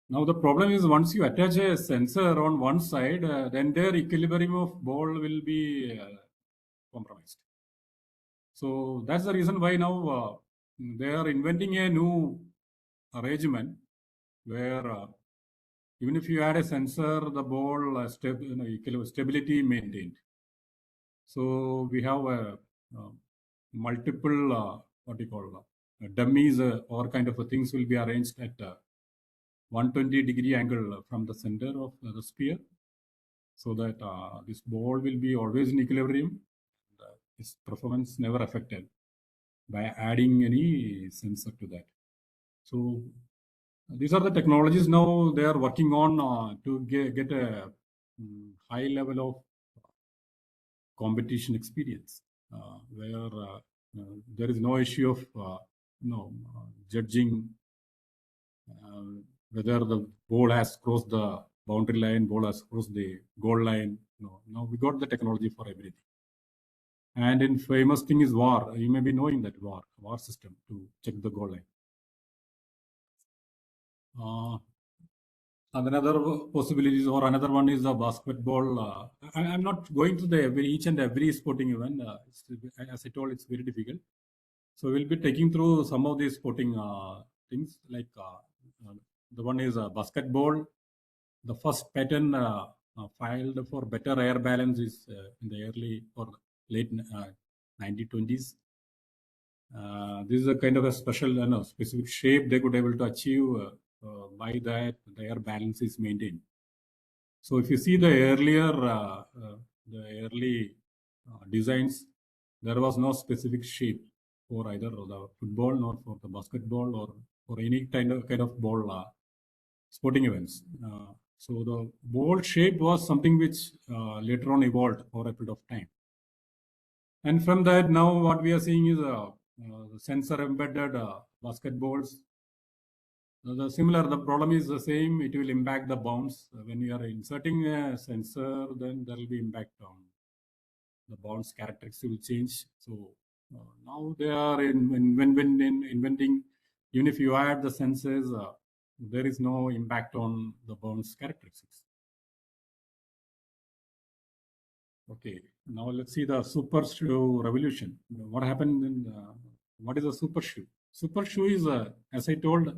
Now the problem is once you attach a sensor on one side, then their equilibrium of ball will be compromised. So that's the reason why now they are inventing a new arrangement where even if you add a sensor, the ball stability maintained. So we have multiple what you call dummies or kind of things will be arranged at 120-degree angle from the center of the sphere, so that this ball will be always in equilibrium. Its performance never affected by adding any sensor to that. So these are the technologies now they are working on to get a high level of competition experience, where there is no issue of judging whether the ball has crossed the boundary line, ball has crossed the goal line. No, now we got the technology for everything. And in famous thing is VAR. You may be knowing that VAR system to check the goal line. Another possibilities or another one is the basketball. I'm not going to each and every sporting event. As I told, it's very difficult. So we'll be taking through some of these sporting things, like the one is basketball. The first patent filed for better air balance is in the early or late 1920s. This is a kind of a special, specific shape they could able to achieve. By that, the air balance is maintained. So if you see the early designs, there was no specific shape for either the football nor for the basketball or for any kind of ball sporting events. So the ball shape was something which later on evolved over a period of time. And from that, now what we are seeing is sensor embedded basketballs. The problem is the same. It will impact the bounce. When you are inserting a sensor, then there will be impact on the bounce characteristics will change. So now they are inventing, even if you add the sensors, there is no impact on the bounce characteristics. Okay, now let's see the super shoe revolution. What happened in what is a super shoe? Super shoe is, as I told,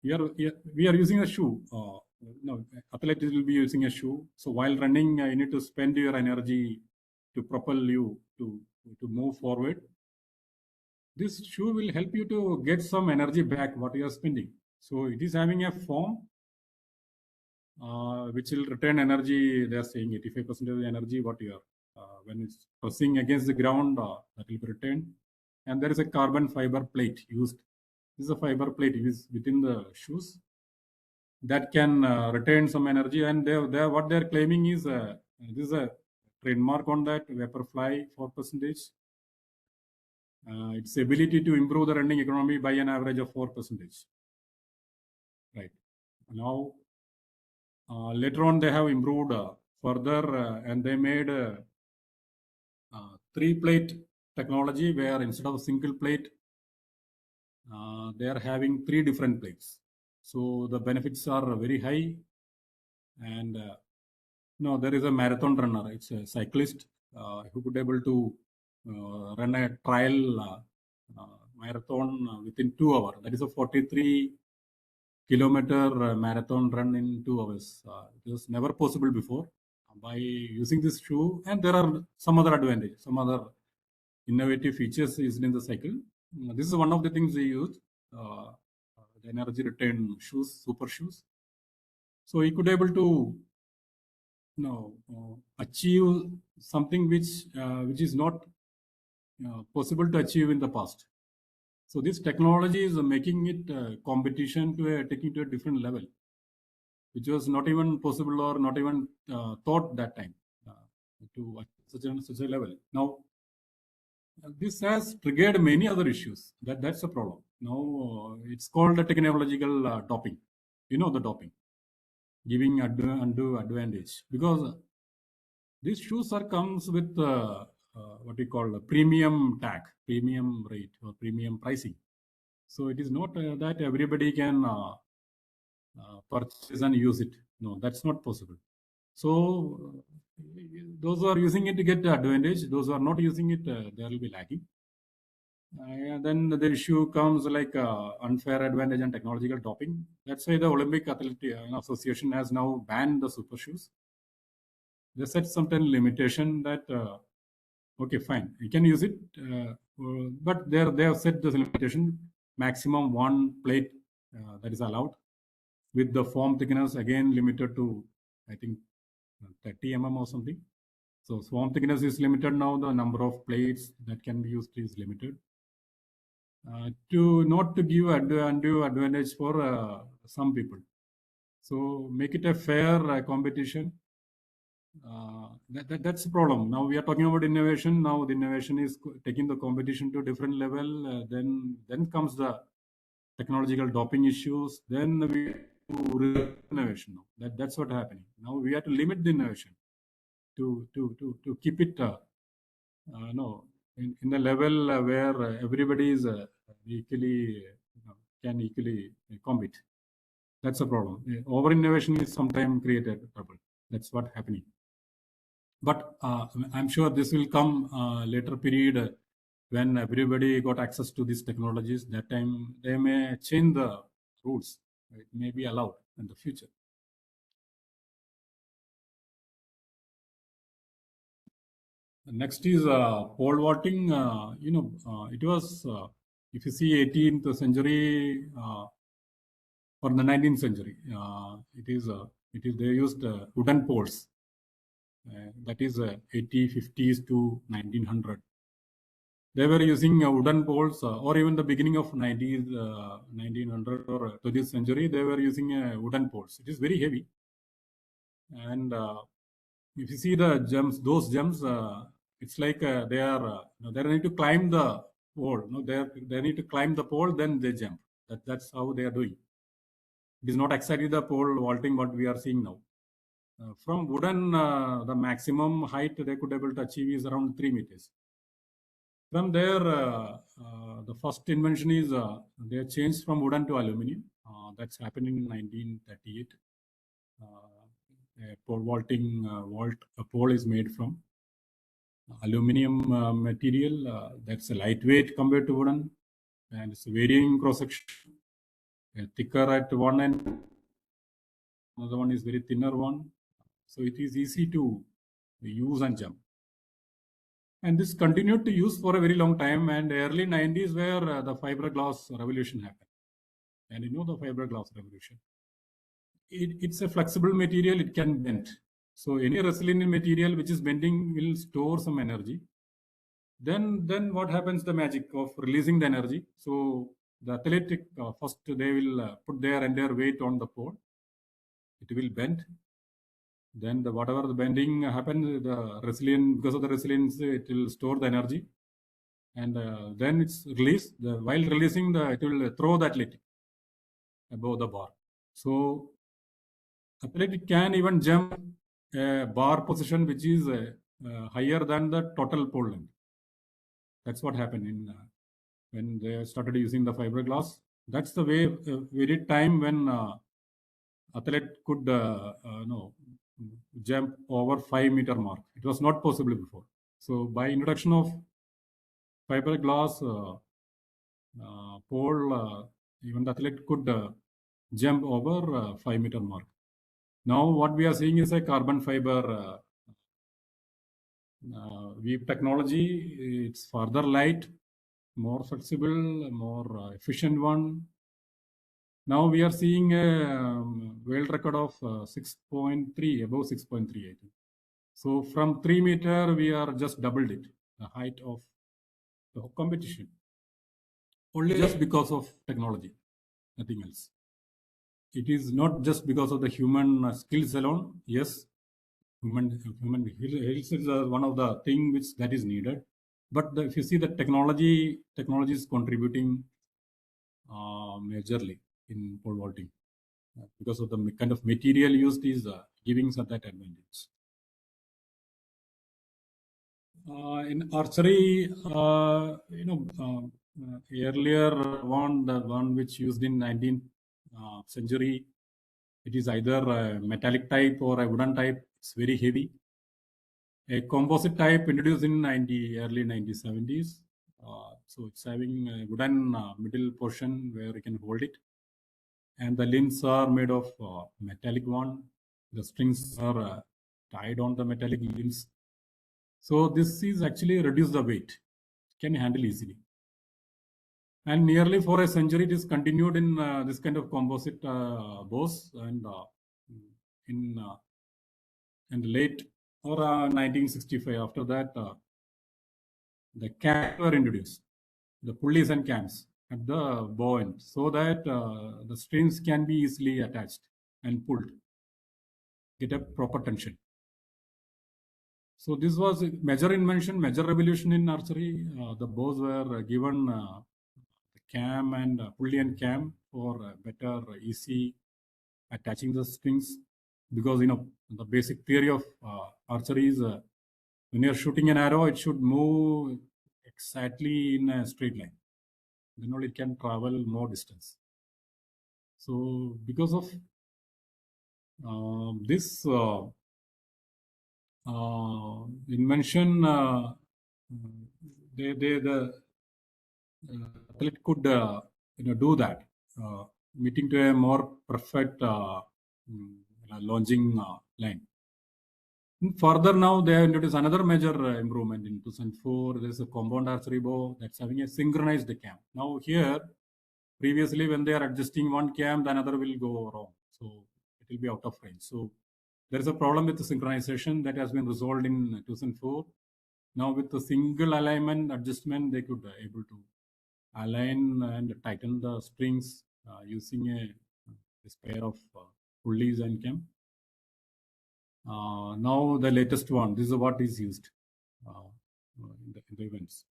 we are using a shoe. Athletes will be using a shoe. So while running, you need to spend your energy to propel you to move forward. This shoe will help you to get some energy back what you are spending. So it is having a form which will return energy. They are saying 85% of the energy what you are when it's pressing against the ground, that will be returned. And there is a carbon fiber plate used. This is a fiber plate used within the shoes that can retain some energy. And what they're claiming is this is a trademark on that Vaporfly 4%. Its ability to improve the running economy by an average of 4%. Right. Now, later on, they have improved further and they made 3-plate technology where instead of a single plate, they are having 3 different plates. So the benefits are very high. And there is a marathon runner. It's a cyclist who could able to run a trial marathon within 2 hours. That is a 43 kilometer marathon run in 2 hours. It was never possible before. By using this shoe, and there are some other advantages, some other innovative features used in the cycle. This is one of the things we use, the energy return shoes, super shoes. So he could able to achieve something which is not possible to achieve in the past. So this technology is making it competition taking to a different level, which was not even possible or not even thought that time to such a level. Now, this has triggered many other issues. That's the problem. Now it's called a technological doping. You know the doping, giving undue advantage, because these shoes comes with what we call a premium tag, premium rate or premium pricing. So it is not that everybody can purchase and use it. No, that's not possible. So those who are using it to get the advantage, those who are not using it, they will be lacking. And then the issue comes like unfair advantage and technological doping. That's why the Olympic Athletic Association has now banned the super shoes. They set some limitation that okay, fine, you can use it, but they have set the limitation maximum one plate that is allowed, with the foam thickness again limited to I think 30 mm or something. So foam thickness is limited now. The number of plates that can be used is limited. To not to give undue advantage for some people. So make it a fair competition. That's the problem. Now we are talking about innovation. Now the innovation is taking the competition to a different level. Then comes the technological doping issues. Then we do innovation. Now that's what happening. Now we have to limit the innovation to keep it in the level where everybody is equally can equally compete. That's a problem. Over innovation is sometimes created trouble. That's what happening. But I'm sure this will come later period when everybody got access to these technologies. That time they may change the rules. It may be allowed in the future. Next is pole vaulting. It was, if you see 18th century or the 19th century, they used wooden poles. That is 50s to 1900. They were using wooden poles, or even the beginning of 1900 or 20th century, they were using wooden poles. It is very heavy. And if you see the gems, those gems, it's like they need to climb the pole. No, they need to climb the pole, then they jump. That's how they are doing. It is not exactly the pole vaulting what we are seeing now. From wooden, the maximum height they could able to achieve is around 3 meters. From there, the first invention is they changed from wooden to aluminum. That's happened in 1938. A pole vaulting a pole is made from aluminum material. That's a lightweight compared to wooden, and it's varying cross section. Thicker at one end, another one is very thinner one. So it is easy to use and jump. And this continued to use for a very long time. And early 90s where the fiberglass revolution happened. And you know the fiberglass revolution. It's a flexible material, it can bend. So any resilient material which is bending will store some energy. Then what happens, the magic of releasing the energy. So the athletic, first they will put their entire weight on the pole. It will bend. Then whatever the bending happens, the resilient, because of the resilience, it will store the energy. And then it's released. While releasing, it will throw the athletic above the bar. So athletic can even jump a bar position which is higher than the total pole length. That's what happened in when they started using the fiberglass. That's the way very time when athlete could jump over 5 meter mark. It was not possible before. So by introduction of fiberglass pole, even the athlete could jump over 5-meter mark. Now what we are seeing is a carbon fiber weave technology. It's further light, more flexible, more efficient one. Now we are seeing a world record of 6.3, above 6.3, I think. So from 3 meter, we are just doubled it, the height of the competition. Only just because of technology, nothing else. It is not just because of the human skills alone. Yes, human skills is one of the thing which that is needed. But if you see the technology is contributing majorly in pole vaulting because of the kind of material used is giving that advantage. In archery, earlier the one which used in 19th century, it is either a metallic type or a wooden type. It's very heavy. A composite type introduced in early 1970s. So it's having a wooden middle portion where you can hold it. And the limbs are made of metallic one. The strings are tied on the metallic limbs. So this is actually reduce the weight, can handle easily. And nearly for a century, it is continued in this kind of composite bows, and in late or 1965. After that, the cams were introduced, the pulleys and cams at the bow end, so that the strings can be easily attached and pulled, get a proper tension. So this was a major invention, major revolution in archery. The bows were given the cam and pulley and cam for better, easy attaching the strings. Because the basic theory of archery is when you're shooting an arrow, it should move exactly in a straight line. Then only it can travel more distance. So because of this invention, the athlete could do that, meeting to a more perfect launching line. And further now, they have introduced another major improvement in 2004. There's a compound archery bow that's having a synchronized cam. Now here, previously when they are adjusting one cam, the another will go wrong. So it will be out of range. So there is a problem with the synchronization that has been resolved in 2004. Now with the single alignment adjustment, they could able to align and tighten the strings using this pair of pulleys and cam. Now the latest one, this is what is used in the events.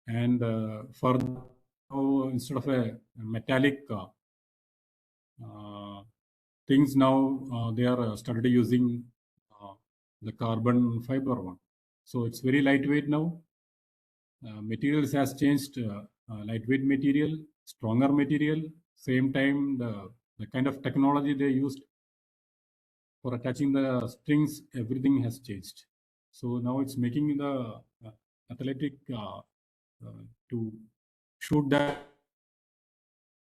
And for now, instead of a metallic things, now they are started using the carbon fiber one. So it's very lightweight now. Materials has changed, lightweight material, stronger material. Same time, the kind of technology they used for attaching the strings, everything has changed. So now it's making the athletic to shoot that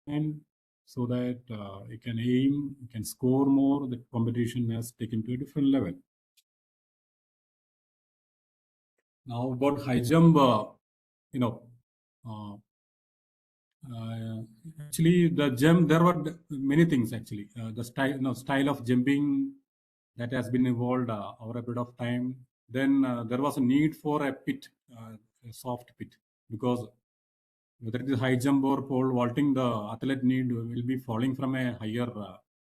and so that you can aim, you can score more. The competition has taken to a different level. Now about high jump, actually the jump, there were many things actually. The style of jumping that has been evolved over a period of time. Then there was a need for a pit, a soft pit, because whether it is high jump or pole vaulting, the athlete will be falling from a higher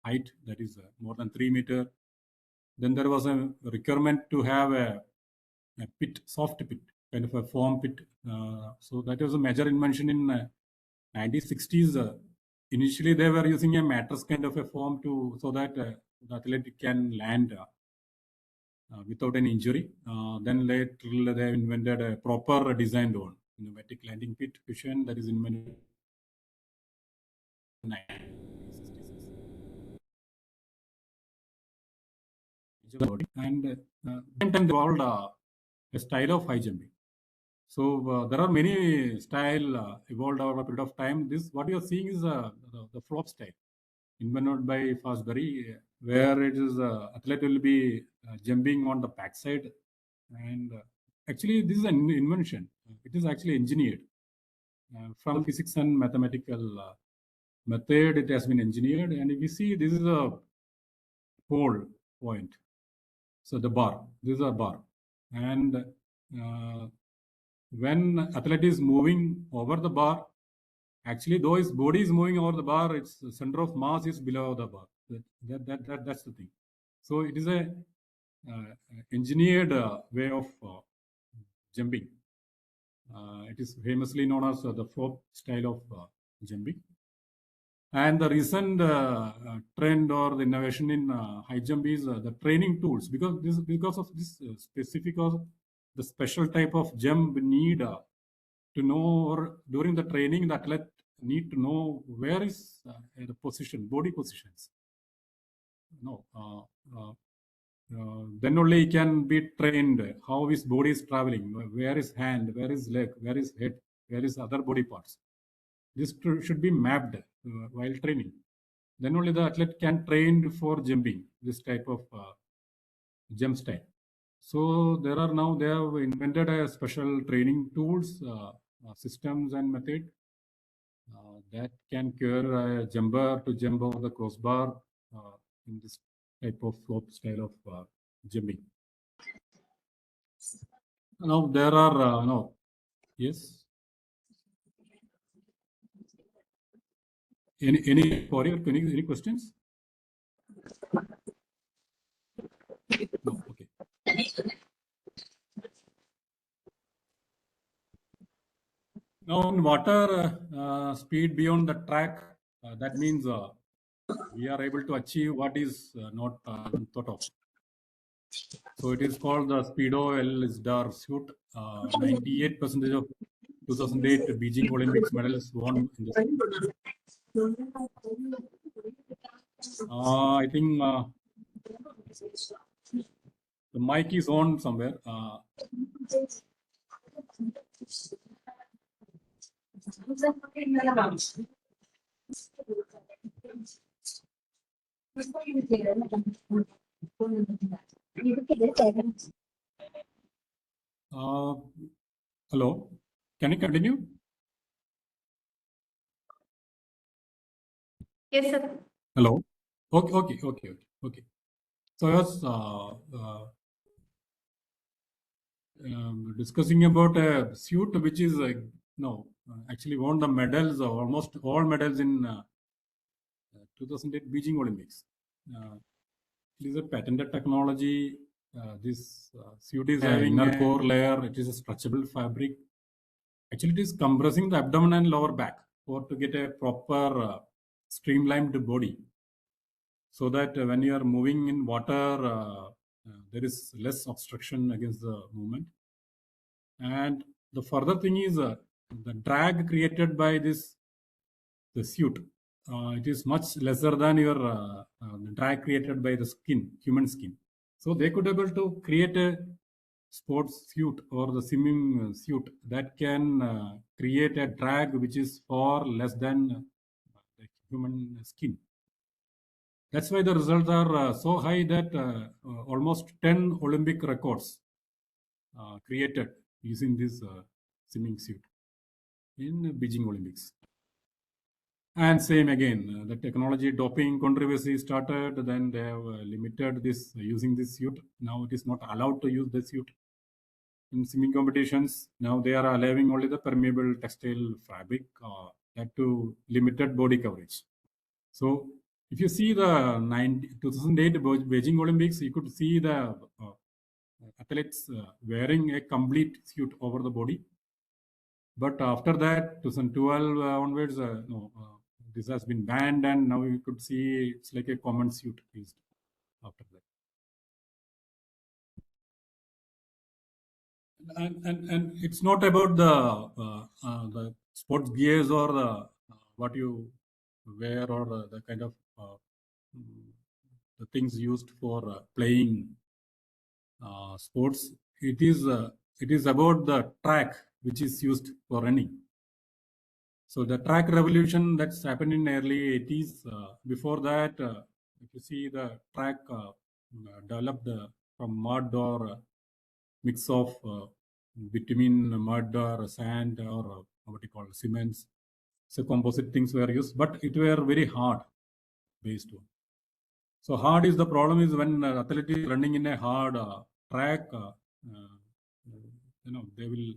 height, that is more than 3 meter. Then there was a requirement to have a pit, soft pit, kind of a foam pit. So that was a major invention in 1960s. Initially, they were using a mattress kind of a foam so that the athlete can land without any injury. Then later, they invented a proper designed one, pneumatic landing pit cushion that is invented in 1966. And same time they evolved a style of high jumping. So there are many style evolved over a period of time. This what you are seeing is the flop style. invented by Fosbury, where it is athlete will be jumping on the backside, and actually this is an invention. It is actually engineered from physics and mathematical method. It has been engineered, and if you see, this is a pole point. So the bar, this is a bar, and when athlete is moving over the bar, actually though his body is moving over the bar, its center of mass is below the bar. That's the thing. So it is a engineered way of jumping. It is famously known as the flop style of jumping. And the recent trend or the innovation in high jump is the training tools, because of this specific or the special type of jump we need to know, or during the training the athlete need to know where is the position, body positions. Then only he can be trained how his body is traveling, where is hand, where is leg, where is head, where is other body parts. This should be mapped while training. Then only the athlete can train for jumping, this type of jump style. So they have invented a special training tools, systems and method that can cure a jumper to jump over the crossbar in this type of flop style of jumping. Now there are yes. Any questions? No, okay. Now in water, speed beyond the track, that means we are able to achieve what is not thought of. So it is called the Speedo L-Star suit. 98% of 2008 Beijing Olympics medals won in this. I think the mic is on somewhere. Hello, can you continue? Yes, sir. Hello. Okay. So I was discussing about a suit which is actually won the medals, almost all medals in 2008 Beijing Olympics. It is a patented technology. This suit is having inner core layer. It is a stretchable fabric. Actually, it is compressing the abdomen and lower back to get a proper streamlined body, so that when you are moving in water, there is less obstruction against the movement. And the further thing is the drag created by the suit. It is much lesser than your the drag created by the skin, human skin. So they could able to create a sports suit or the swimming suit that can create a drag which is far less than the human skin. That's why the results are so high that almost 10 Olympic records created using this swimming suit in Beijing Olympics. And same again, the technology doping controversy started, then they have limited this using this suit. Now it is not allowed to use this suit in swimming competitions. Now they are allowing only the permeable textile fabric that to limited body coverage. So if you see the 2008 Beijing Olympics, you could see the athletes wearing a complete suit over the body. But after that, 2012 onwards, this has been banned, and now you could see it's like a common suit used after that. And it's not about the sports gears or the what you wear or the kind of the things used for playing sports. It is about the track which is used for running. So the track revolution that's happened in early 80s. Before that, if you see the track developed from mud or mix of bitumen, mud or sand or what you call cements. So composite things were used, but it were very hard based on. So hard is the problem is when athlete is running in a hard track, they will,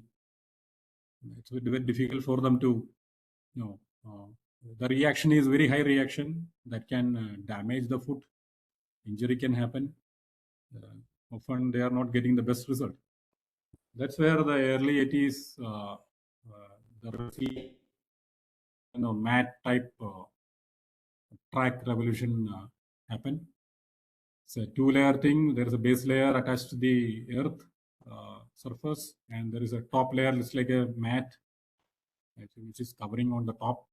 it's very difficult for them to, the reaction is very high reaction that can damage the foot. Injury can happen. Often they are not getting the best result. That's where the early 80s, the mat type track revolution happened. It's a two-layer thing. There is a base layer attached to the earth surface, and there is a top layer, looks like a mat, which is covering on the top.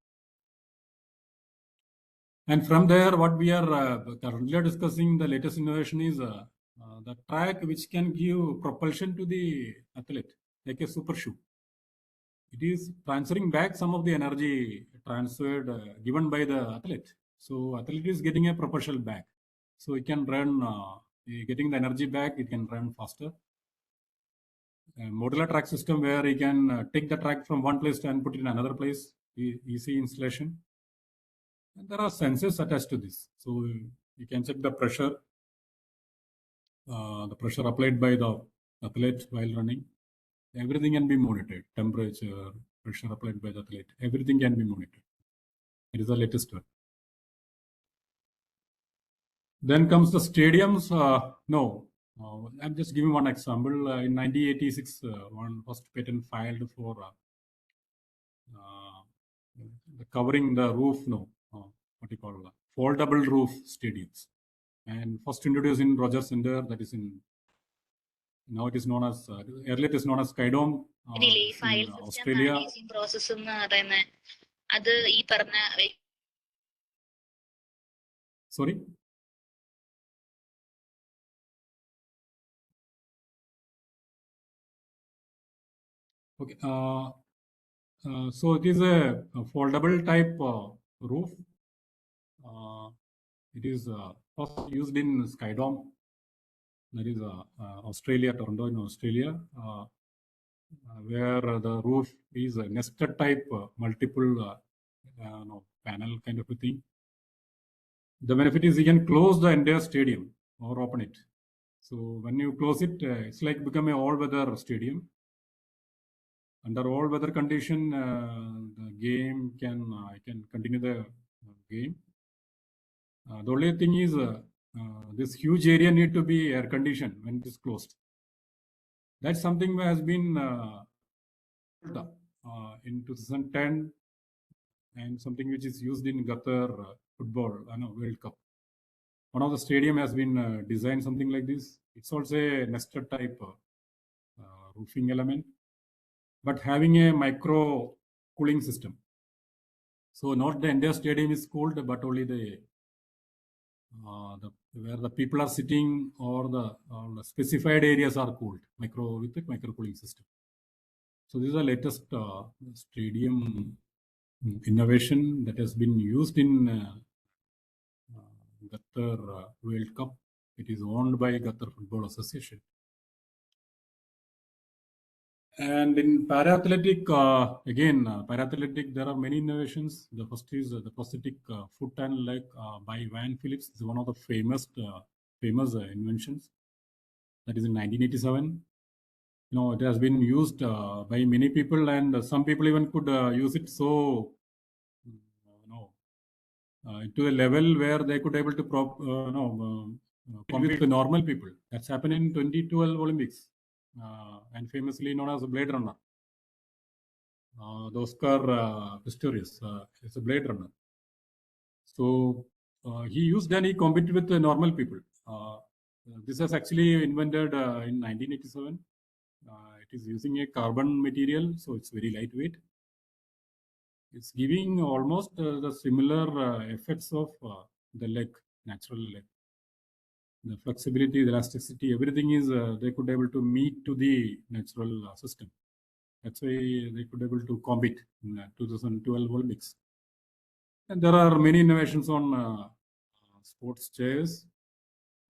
And from there, what we are currently discussing, the latest innovation is the track which can give propulsion to the athlete, like a super shoe. It is transferring back some of the energy transferred, given by the athlete. So athlete is getting a propulsion back. So it can run, getting the energy back, it can run faster. A modular track system where you can take the track from one place and put it in another place, easy installation. And there are sensors attached to this. So you can check the pressure applied by the athlete while running. Everything can be monitored. Temperature, pressure applied by the athlete, everything can be monitored. It is the latest one. Then comes the stadiums. I'm just giving one example. In 1986, one first patent filed for covering the roof. What you call foldable roof stadiums, and first introduced in Rogers Center. That is in, now it is known as earlier it is known as Skydome. It's in Australia. Sorry. Okay. So it is a foldable type roof. It is first used in Skydome. That is Australia, Toronto in Australia, where the roof is a nested type, multiple panel kind of a thing. The benefit is you can close the entire stadium or open it. So when you close it, it's like become a all-weather stadium. Under all weather condition, the game can continue the game. The only thing is this huge area need to be air conditioned when it is closed. That's something that has been in 2010 and something which is used in Qatar football, World Cup. One of the stadium has been designed something like this. It's also a nested type roofing element, but having a micro cooling system. So not the entire stadium is cooled, but only the where the people are sitting or the specified areas are cooled with the micro cooling system. So this is the latest stadium innovation that has been used in Qatar World Cup. It is owned by Qatar Football Association. And in parathletic, parathletic, there are many innovations. The first is the prosthetic foot and leg by Van Phillips. It's one of the famous inventions. That is in 1987. It has been used by many people, and some people even could use it so to a level where they could able to compete with normal people. That's happened in 2012 Olympics, and famously known as a Blade Runner. The Oscar Pistorius is a Blade Runner. So he used and he competed with the normal people. This was actually invented in 1987. It is using a carbon material, so it's very lightweight. It's giving almost the similar effects of the leg, natural leg. The flexibility, the elasticity, everything is they could able to meet to the natural system. That's why they could able to compete in 2012 Olympics. And there are many innovations on sports chairs,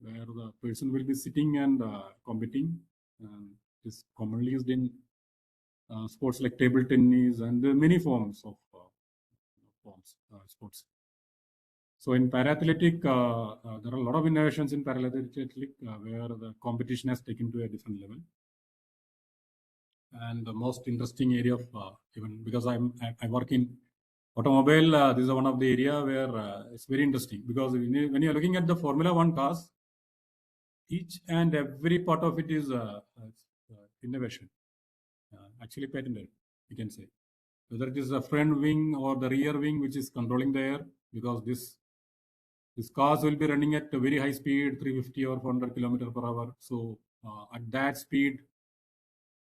where the person will be sitting and competing. It is commonly used in sports like table tennis and many forms of sports. So in parathletic, there are a lot of innovations in parathletic where the competition has taken to a different level. And the most interesting area of even because I work in automobile, this is one of the area where it's very interesting, because when you're looking at the Formula One cars, each and every part of it is innovation, actually patented, you can say. Whether it is the front wing or the rear wing, which is controlling the air, because these cars will be running at a very high speed, 350 or 400 kilometers per hour. So at that speed,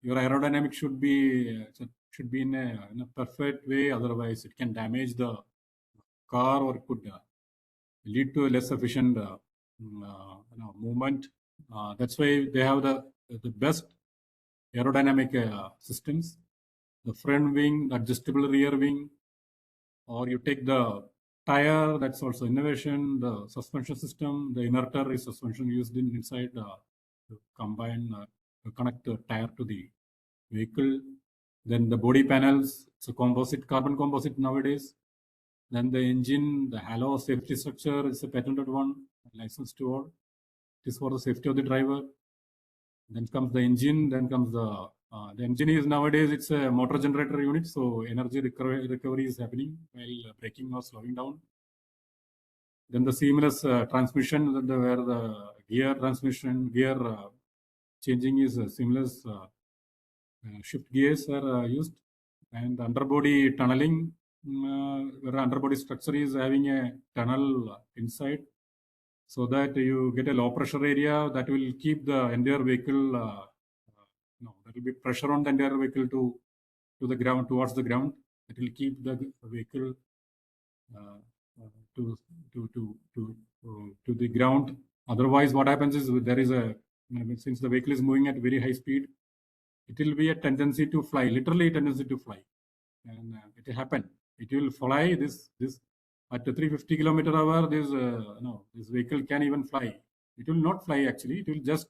your aerodynamic should be in a perfect way. Otherwise, it can damage the car or it could lead to a less efficient movement. That's why they have the best aerodynamic systems. The front wing, adjustable rear wing, or you take the tire, that's also innovation. The suspension system, the inverter is suspension used inside to combine, to connect the tire to the vehicle. Then the body panels, it's a composite, carbon composite nowadays. Then the engine, the halo safety structure is a patented one, licensed to all. It is for the safety of the driver. Then comes the engine. Then comes the engine is nowadays it's a motor generator unit, so energy recovery is happening while braking or slowing down. Then the seamless transmission, where the gear changing is seamless. Shift gears are used, and underbody tunneling, where underbody structure is having a tunnel inside, so that you get a low pressure area that will keep the entire vehicle. There will be pressure on the entire vehicle to the ground, towards the ground. It will keep the vehicle to the ground. Otherwise, what happens is there is since the vehicle is moving at very high speed, it will be a tendency to fly, literally a tendency to fly, and it will happen. It will fly this at 350 km/h. This vehicle can even fly. It will not fly actually. It will just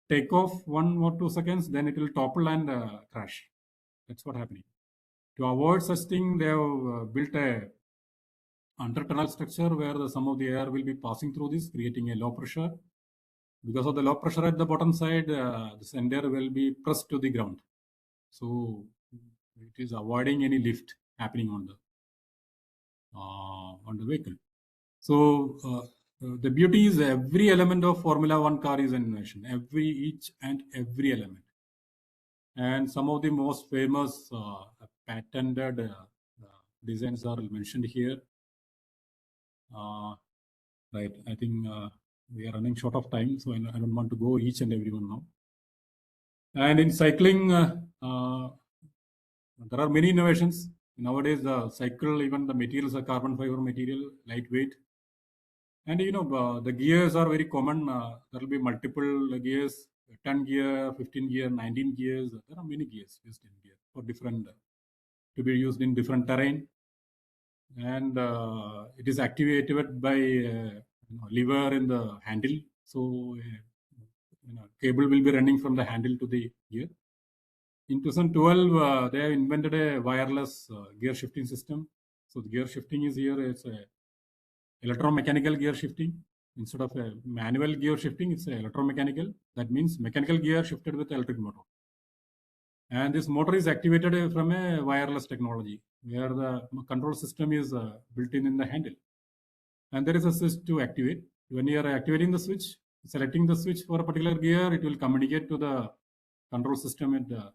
take off 1 or 2 seconds, then it will topple and crash. That's what happening. To avoid such thing, they have built a under tunnel structure where some of the air will be passing through this, creating a low pressure. Because of the low pressure at the bottom side, this entire will be pressed to the ground. So it is avoiding any lift happening on the vehicle. So the beauty is every element of Formula One car is an innovation. Each and every element. And some of the most famous patented designs are mentioned here. Right, I think we are running short of time, so I don't want to go each and every one now. And in cycling, there are many innovations. Nowadays, the cycle, even the materials are carbon fiber material, lightweight. And the gears are very common. There will be multiple gears, 10 gear, 15 gear, 19 gears. There are many gears used in gear for different, to be used in different terrain. And it is activated by lever in the handle. So cable will be running from the handle to the gear. In 2012, they have invented a wireless gear shifting system. So the gear shifting is here. It's a electromechanical gear shifting. Instead of a manual gear shifting, it's a electromechanical. That means mechanical gear shifted with electric motor. And this motor is activated from a wireless technology, where the control system is built in the handle. And there is a switch to activate. When you are activating the switch, selecting the switch for a particular gear, it will communicate to the control system at the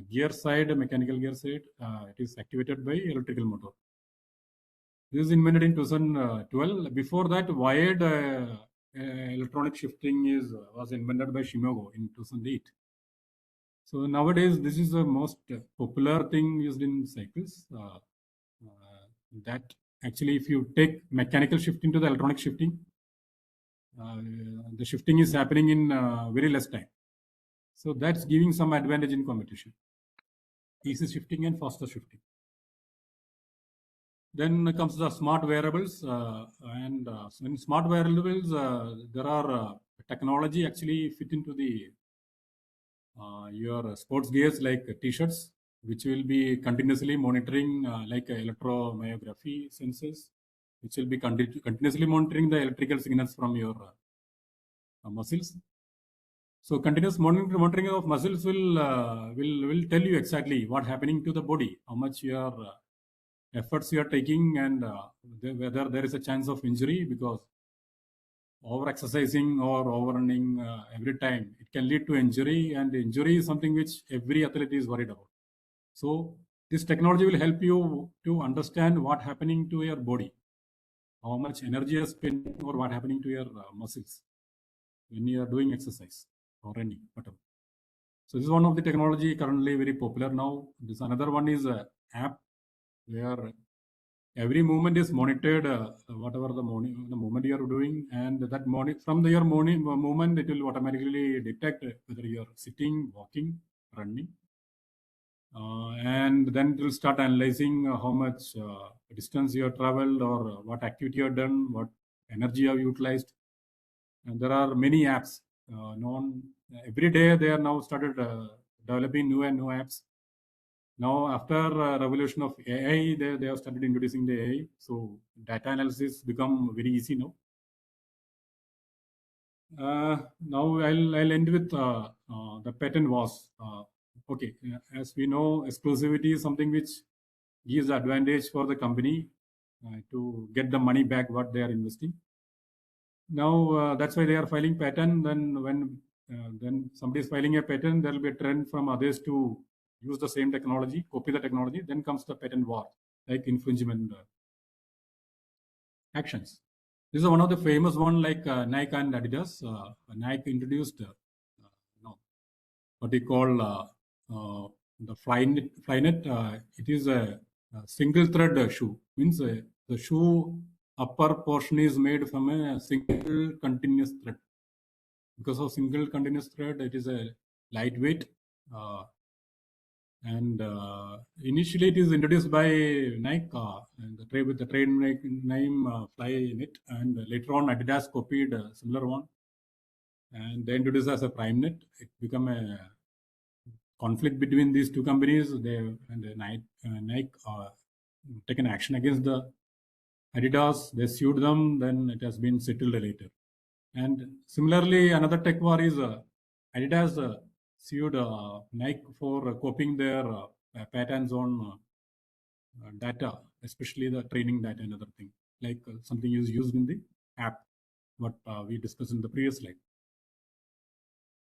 gear side, mechanical gear side. It is activated by electrical motor. This is invented in 2012. Before that, wired electronic shifting was invented by Shimogo in 2008. So nowadays, this is the most popular thing used in cycles. That actually, if you take mechanical shifting to the electronic shifting, the shifting is happening in very less time. So that's giving some advantage in competition. easy shifting and faster shifting. Then comes the smart wearables, so in smart wearables, there are technology actually fit into the your sports gears like T-shirts, which will be continuously monitoring like electromyography sensors, which will be continuously monitoring the electrical signals from your muscles. So continuous monitoring of muscles will tell you exactly what happening to the body, how much your efforts you are taking, and whether there is a chance of injury, because over exercising or overrunning every time, it can lead to injury, and injury is something which every athlete is worried about. So this technology will help you to understand what happening to your body, how much energy you are spending, or what happening to your muscles when you are doing exercise or running, whatever. So this is one of the technology currently very popular now. This another one is app where every movement is monitored, whatever the movement you are doing, and that from your movement, it will automatically detect whether you are sitting, walking, running, and then it will start analyzing how much distance you have traveled, or what activity you have done, what energy you have utilized. And there are many apps. Every day they are now started developing new and new apps. Now, after revolution of AI, they have started introducing the AI. So data analysis become very easy now. Now I'll end with the patent was okay. As we know, exclusivity is something which gives advantage for the company to get the money back what they are investing. Now that's why they are filing patent. Then when somebody is filing a patent, there will be a trend from others to use the same technology, copy the technology. Then comes the patent war, like infringement actions. This is one of the famous one, like Nike and Adidas. Nike introduced what they call the Flynet. It is a single thread shoe. Means the shoe upper portion is made from a single continuous thread. Because of single continuous thread, it is a lightweight. And initially it is introduced by Nike and with the trade name Flynet, and later on Adidas copied a similar one, and they introduced as a PrimeNet. It became a conflict between these two companies. Nike taken action against the Adidas. They sued them. Then it has been settled later. And similarly, another tech war is Adidas sued Nike for copying their patents on data, especially the training data and other thing, like something is used in the app, what we discussed in the previous slide.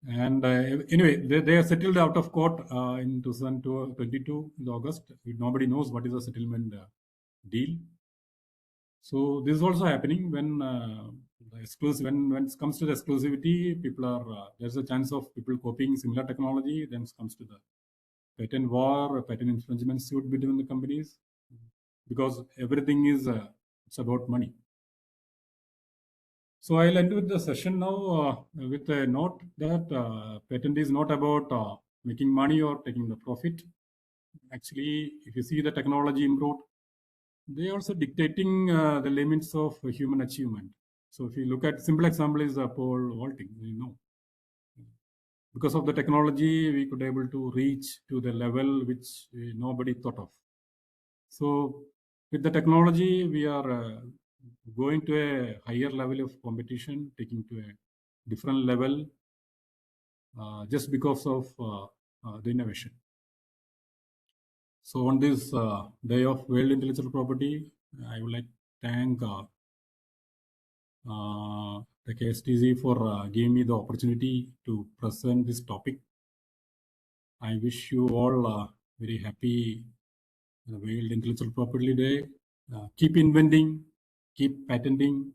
And anyway, they are settled out of court in 2022 in August. Nobody knows what is the settlement deal. So this is also happening when the exclusive, when it comes to the exclusivity, people are there's a chance of people copying similar technology. Then it comes to the patent war, patent infringement suit between the companies, because everything is it's about money. So I'll end with the session now with a note that patent is not about making money or taking the profit. Actually, if you see the technology improved, they are also dictating the limits of human achievement. So if you look at simple example is pole vaulting, because of the technology, we could able to reach to the level which nobody thought of. So with the technology, we are going to a higher level of competition, taking to a different level just because of the innovation. So on this day of World Intellectual Property, I would like to thank the KSTC for giving me the opportunity to present this topic. I wish you all very happy World Intellectual Property Day. Keep inventing, keep patenting,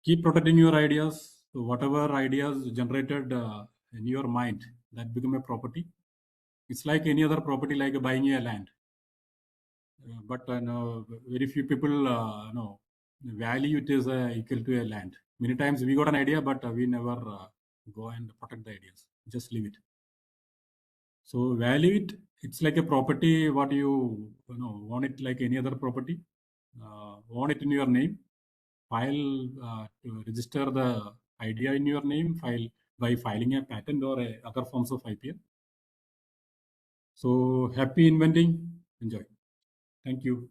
keep protecting your ideas. So whatever ideas generated in your mind, that become a property. It's like any other property, like buying a land. But very few people know value it is equal to a land. Many times we got an idea, but we never go and protect the ideas. Just leave it. So value it. It's like a property. What you own it like any other property. Own it in your name. File to register the idea in your name. File by filing a patent or other forms of IPR. So happy inventing. Enjoy. Thank you.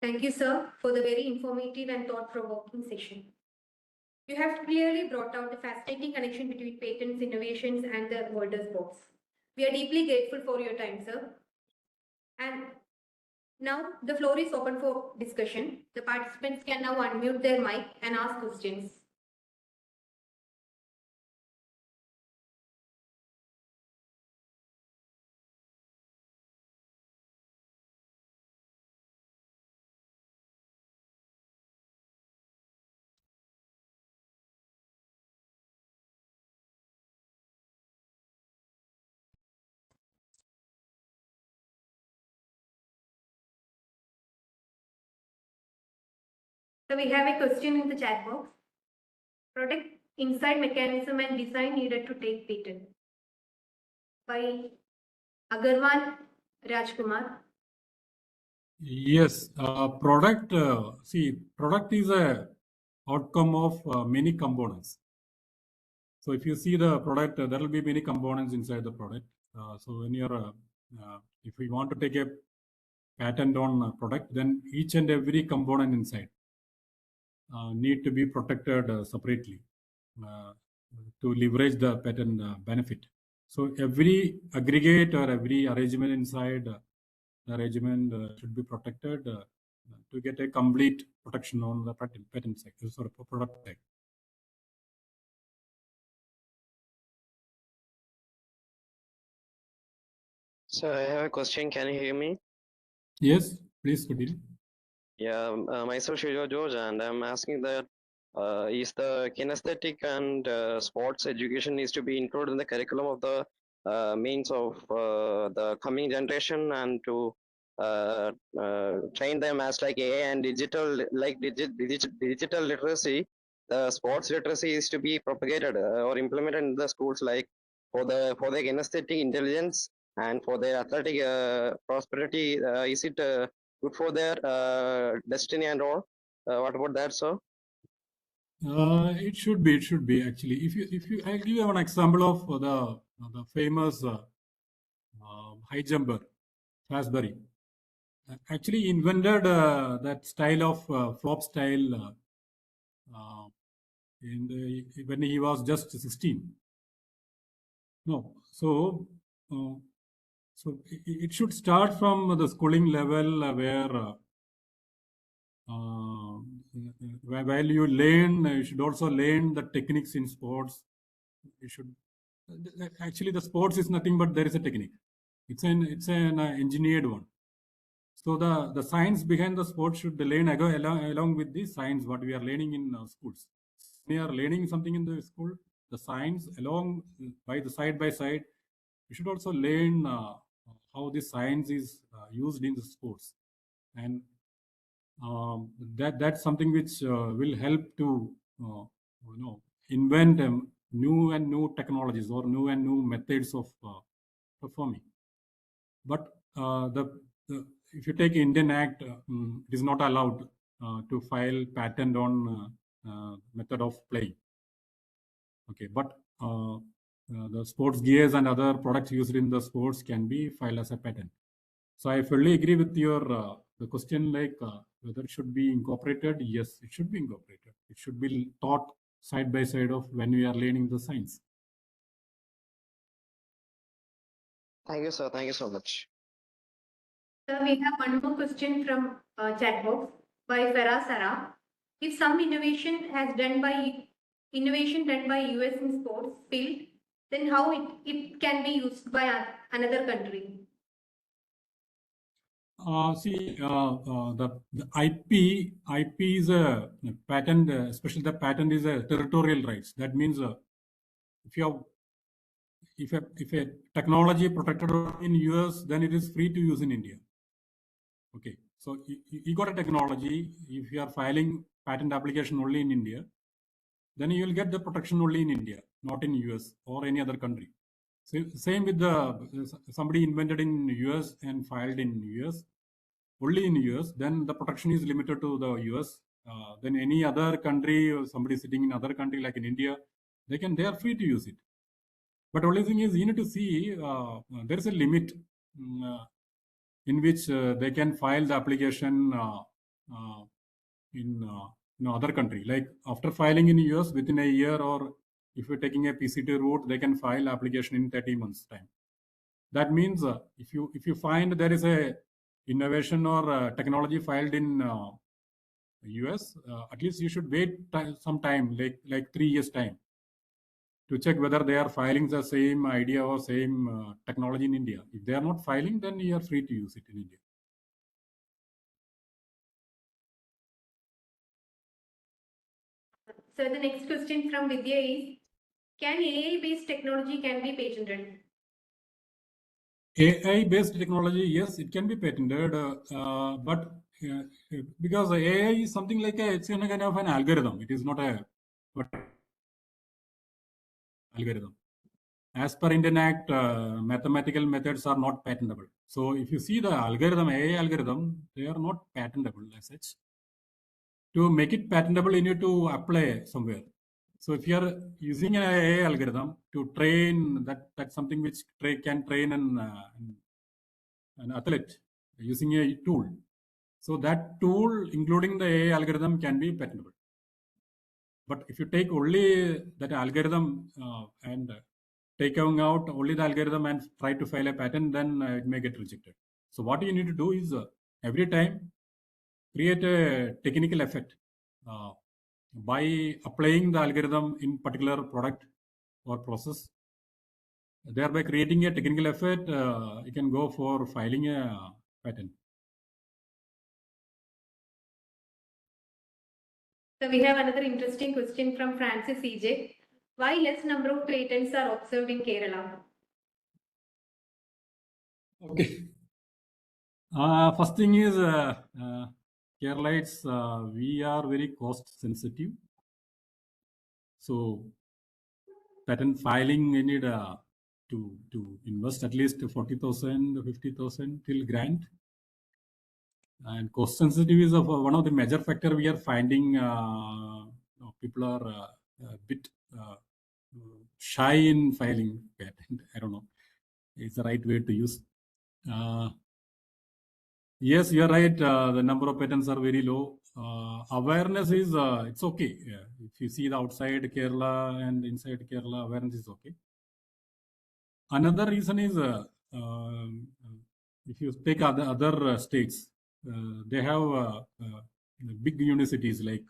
Thank you, sir, for the very informative and thought-provoking session. You have clearly brought out a fascinating connection between patents, innovations, and the Worlders box. We are deeply grateful for your time, sir. And now the floor is open for discussion. The participants can now unmute their mic and ask questions. So we have a question in the chat box. Product inside mechanism and design needed to take patent by Agarwal Rajkumar. Yes, product. See, product is a outcome of many components. So if you see the product, there will be many components inside the product. So when you're, if we want to take a patent on a product, then each and every component inside need to be protected separately to leverage the patent benefit. So every aggregate or every arrangement inside the arrangement should be protected to get a complete protection on the patent side, sorry, product side. So I have a question. Can you hear me? Yes, please continue. Yeah, myself Shijo George, and I'm asking that is the kinesthetic and sports education needs to be included in the curriculum of the means of the coming generation, and to train them as like AI and digital, like digital literacy. The sports literacy is to be propagated or implemented in the schools, like for the kinesthetic intelligence and for their athletic prosperity. Is it good for their destiny and all? What about that, sir? It should be. It should be actually. I'll give you an example of the famous high jumper, Fazbury. Actually invented that style of flop style when he was just 16. No, so it should start from the schooling level while you learn, you should also learn the techniques in sports. You should actually, the sports is nothing but there is a technique. It's an engineered one. So the science behind the sport should learn along with the science what we are learning in schools. We are learning something in the school, the science along by side. We should also learn how the science is used in the sports, and that's something which will help to invent new and new technologies or new and new methods of performing. But if you take Indian Act, it is not allowed to file patent on method of playing. Okay, but the sports gears and other products used in the sports can be filed as a patent. So I fully agree with your the question, like whether it should be incorporated. Yes, it should be incorporated. It should be taught side by side of when we are learning the science. Thank you, sir. Thank you so much. Sir, we have one more question from chat box by Farah Sarah. If some innovation done by US in sports field, then how it can be used by another country? The IP is a patent, especially the patent is a territorial rights. That means if a technology protected in US, then it is free to use in India. Okay, so you got a technology. If you are filing patent application only in India, then you will get the protection only in India, not in US or any other country. So same with the somebody invented in US and filed in US, only in US, then the protection is limited to the US. Then any other country or somebody sitting in other country like in India, they are free to use it. But only thing is you need to see there is a limit in which they can file the application in other country. Like after filing in US within a year, or if you're taking a PCT route, they can file application in 30 months time. That means if you find there is a innovation or technology filed in US, at least you should wait some time, like 3 years time, to check whether they are filing the same idea or same technology in India. If they are not filing, then you are free to use it in India. So the next question from Vidya is, can AI-based technology can be patented? AI-based technology, yes, it can be patented, but because AI is something like it's a kind of an algorithm. It is not a algorithm. As per Indian Act, mathematical methods are not patentable. So if you see the algorithm, AI algorithm, they are not patentable as such. To make it patentable, you need to apply somewhere. So if you are using an AI algorithm to train, that's something which can train an athlete using a tool. So that tool, including the AI algorithm, can be patentable. But if you take only that algorithm and taking out only the algorithm and try to file a patent, then it may get rejected. So what you need to do is every time create a technical effect by applying the algorithm in particular product or process. Thereby creating a technical effect, you can go for filing a patent. So we have another interesting question from Francis EJ. Why less number of patents are observed in Kerala? Okay. First thing is Keralites, we are very cost sensitive. So patent filing, we need to invest at least 40,000, 50,000 till grant. And cost sensitive is one of the major factor we are finding. People are a bit shy in filing patent. I don't know. It's the right way to use. Yes, you are right. The number of patents are very low. Awareness is, it's okay. Yeah. If you see the outside Kerala and inside Kerala, awareness is okay. Another reason is, if you take other states, they have big universities like,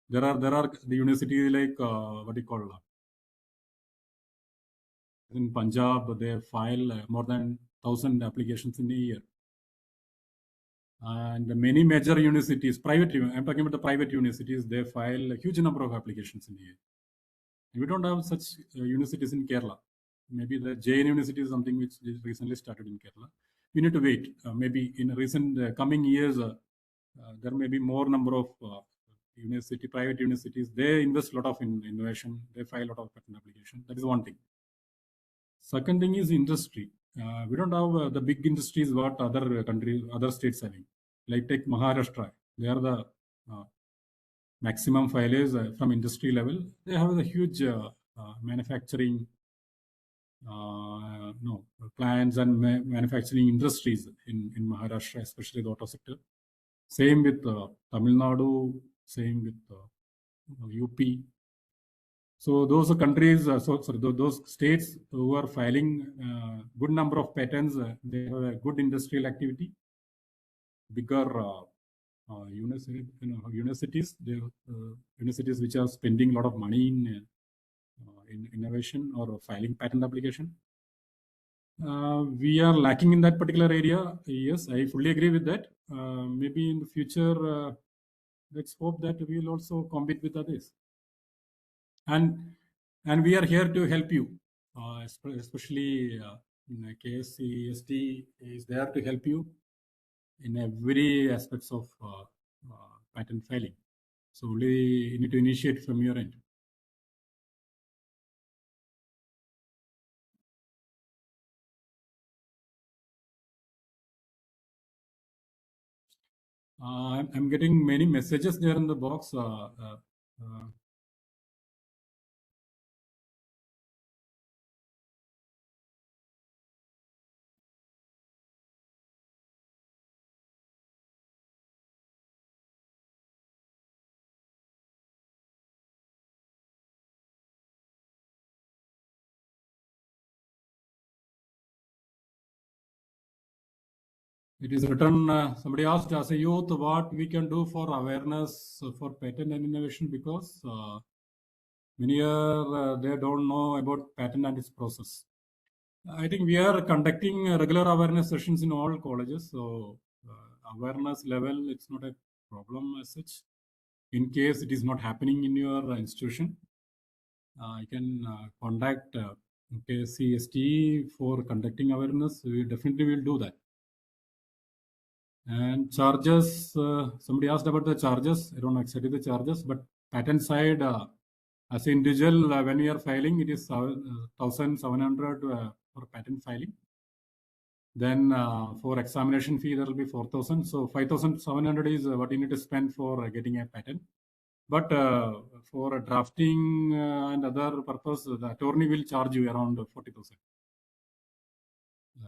there are the universities like, what do you call, in Punjab, they file more than 1,000 applications in a year. And many major universities, I'm talking about the private universities, they file a huge number of applications in a year. We don't have such universities in Kerala. Maybe the JN University is something which is recently started in Kerala. We need to wait. Maybe in recent coming years, there may be more number of private universities. They invest a lot of in innovation. They file a lot of patent application. That is one thing. Second thing is industry. We don't have the big industries what other countries, other states having. Like take Maharashtra, they are the maximum filers from industry level. They have a huge manufacturing plants and manufacturing industries in Maharashtra, especially the auto sector. Same with Tamil Nadu, same with UP. So those countries, those states who are filing good number of patents, they have a good industrial activity, bigger universities, universities which are spending a lot of money in innovation or filing patent application. We are lacking in that particular area. Yes, I fully agree with that. Maybe in the future, let's hope that we will also compete with others. And we are here to help you, especially KSCSTE is there to help you in every aspects of patent filing. So only you need to initiate from your end. I'm getting many messages there in the box. It is written, somebody asked, as a youth, what we can do for awareness for patent and innovation, because many are, they don't know about patent and its process. I think we are conducting regular awareness sessions in all colleges. So awareness level, it's not a problem as such. In case it is not happening in your institution, you can contact KSCSTE for conducting awareness. We definitely will do that. And charges, somebody asked about the charges. I don't know exactly the charges, but patent side, as an individual, when we are filing, it is 1,700 for patent filing. Then for examination fee, there will be 4,000. So 5,700 is what you need to spend for getting a patent. But for drafting and other purpose, the attorney will charge you around 40,000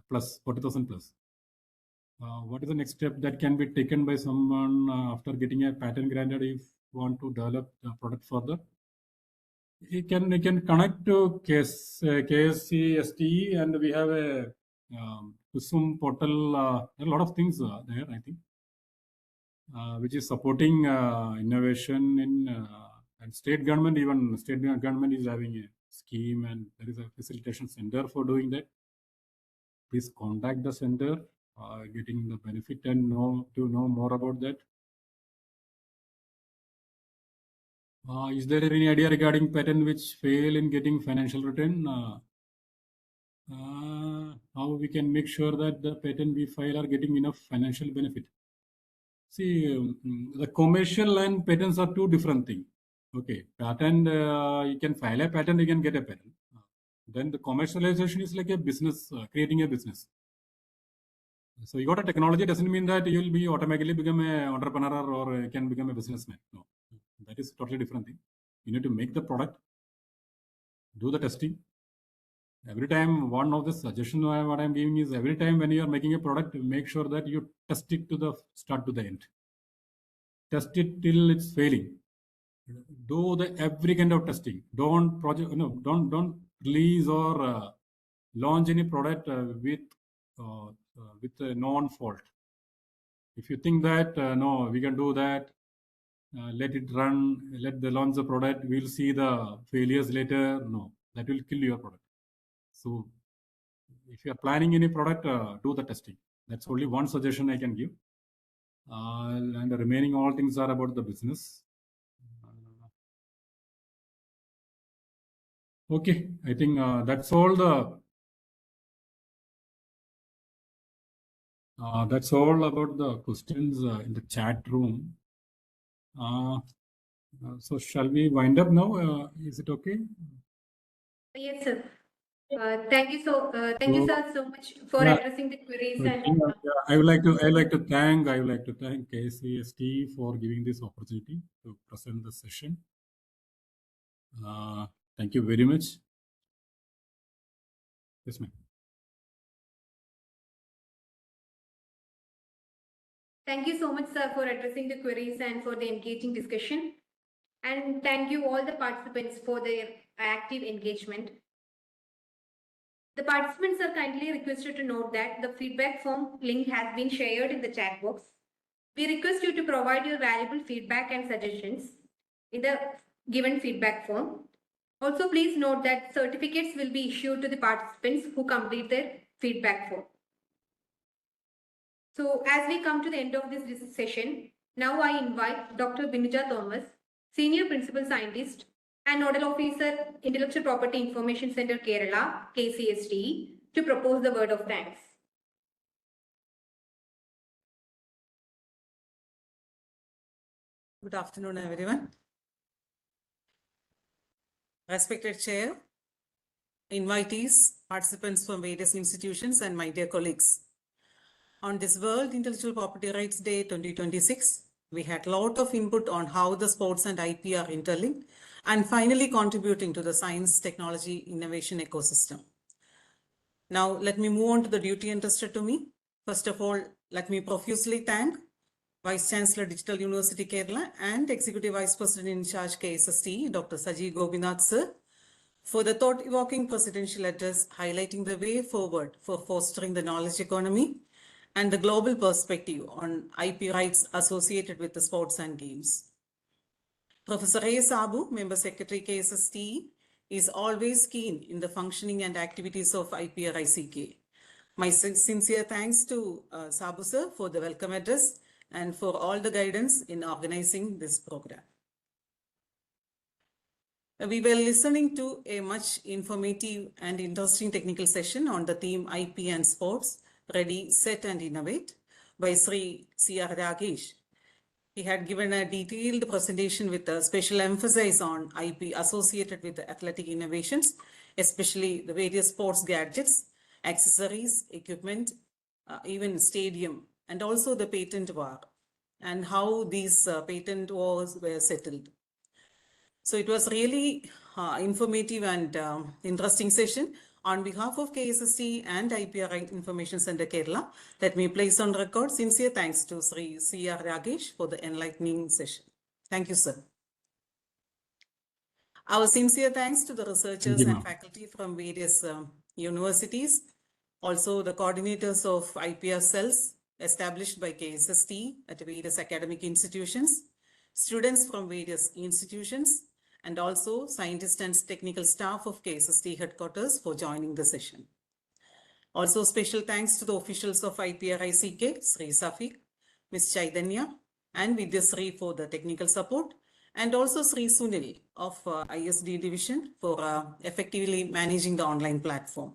plus 40,000 plus. What is the next step that can be taken by someone after getting a patent granted if want to develop the product further? You can connect to KSCSTE, and we have a Kusum portal. There are a lot of things there, I think, which is supporting innovation in and state government. Even state government is having a scheme, and there is a facilitation center for doing that. Please contact the center, getting the benefit and know more about that. Is there any idea regarding patent which fail in getting financial return? How we can make sure that the patent we file are getting enough financial benefit? See, the commercial and patents are two different things. Okay, patent, you can file a patent, you can get a patent. Then the commercialization is like a business, creating a business. So you got a technology doesn't mean that you will be automatically become an entrepreneur or you can become a businessman. No, that is totally different thing. You need to make the product, do the testing. Every time, one of the suggestions what I'm giving is every time when you are making a product, make sure that you test it to the start to the end. Test it till it's failing. Do the every kind of testing. Don't release or launch any product with a known fault. If you think that no, we can do that, let it run, let the launch the product, we'll see the failures later. No, that will kill your product. So if you are planning any product, do the testing. That's only one suggestion I can give. And the remaining all things are about the business. Okay, I think that's all that's all about the questions in the chat room. So shall we wind up now? Is it okay? Yes, sir. Thank you sir so much for addressing the queries. And I would like to thank KSCST for giving this opportunity to present the session. Thank you very much. Yes, ma'am. thank you so much, sir, for addressing the queries and for the engaging discussion. And thank you all the participants for their active engagement. The participants are kindly requested to note that the feedback form link has been shared in the chat box. We request you to provide your valuable feedback and suggestions in the given feedback form. Also, please note that certificates will be issued to the participants who complete their feedback form. So, as we come to the end of this session, now I invite Dr. Binuja Thomas, Senior Principal Scientist and Nodal Officer, Intellectual Property Information Center, Kerala, KCSTE, to propose the word of thanks. Good afternoon, everyone. Respected Chair, invitees, participants from various institutions, and my dear colleagues. On this World Intellectual Property Rights Day 2026, we had a lot of input on how the sports and IP are interlinked and finally contributing to the science, technology, innovation ecosystem. Now, let me move on to the duty entrusted to me. First of all, let me profusely thank Vice Chancellor Digital University Kerala and Executive Vice President in charge KSST, Dr. Saji Gopinath sir, for the thought-evoking presidential address highlighting the way forward for fostering the knowledge economy and the global perspective on IP rights associated with the sports and games. Professor A. Sabu, Member Secretary KSSTE, is always keen in the functioning and activities of IPRICK. My sincere thanks to Sabu sir for the welcome address and for all the guidance in organizing this program. We were listening to a much informative and interesting technical session on the theme IP and sports, Ready, Set and Innovate by Sri C.R. Ragesh. He had given a detailed presentation with a special emphasis on IP associated with the athletic innovations, especially the various sports gadgets, accessories, equipment, even stadium, and also the patent war, and how these patent wars were settled. So it was really informative and interesting session. On behalf of KSST and IPR Information Center Kerala, let me place on record sincere thanks to Sri C.R. Ragesh for the enlightening session. Thank you, sir. Our sincere thanks to the researchers and faculty from various universities, also the coordinators of IPR cells established by KSST at various academic institutions, students from various institutions, and also scientists and technical staff of KSST headquarters for joining the session. Also special thanks to the officials of IPRICK, Sri Safiq, Ms. Chaitanya, and Vidyasri for the technical support, and also Sri Sunil of ISD division for effectively managing the online platform.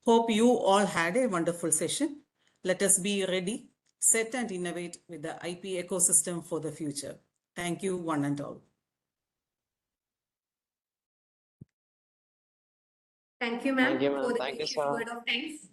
Hope you all had a wonderful session. Let us be ready, set and innovate with the IP ecosystem for the future. Thank you, one and all. Thank you, ma'am, Thank you, ma'am. for the Thank you, gracious sir. word of thanks.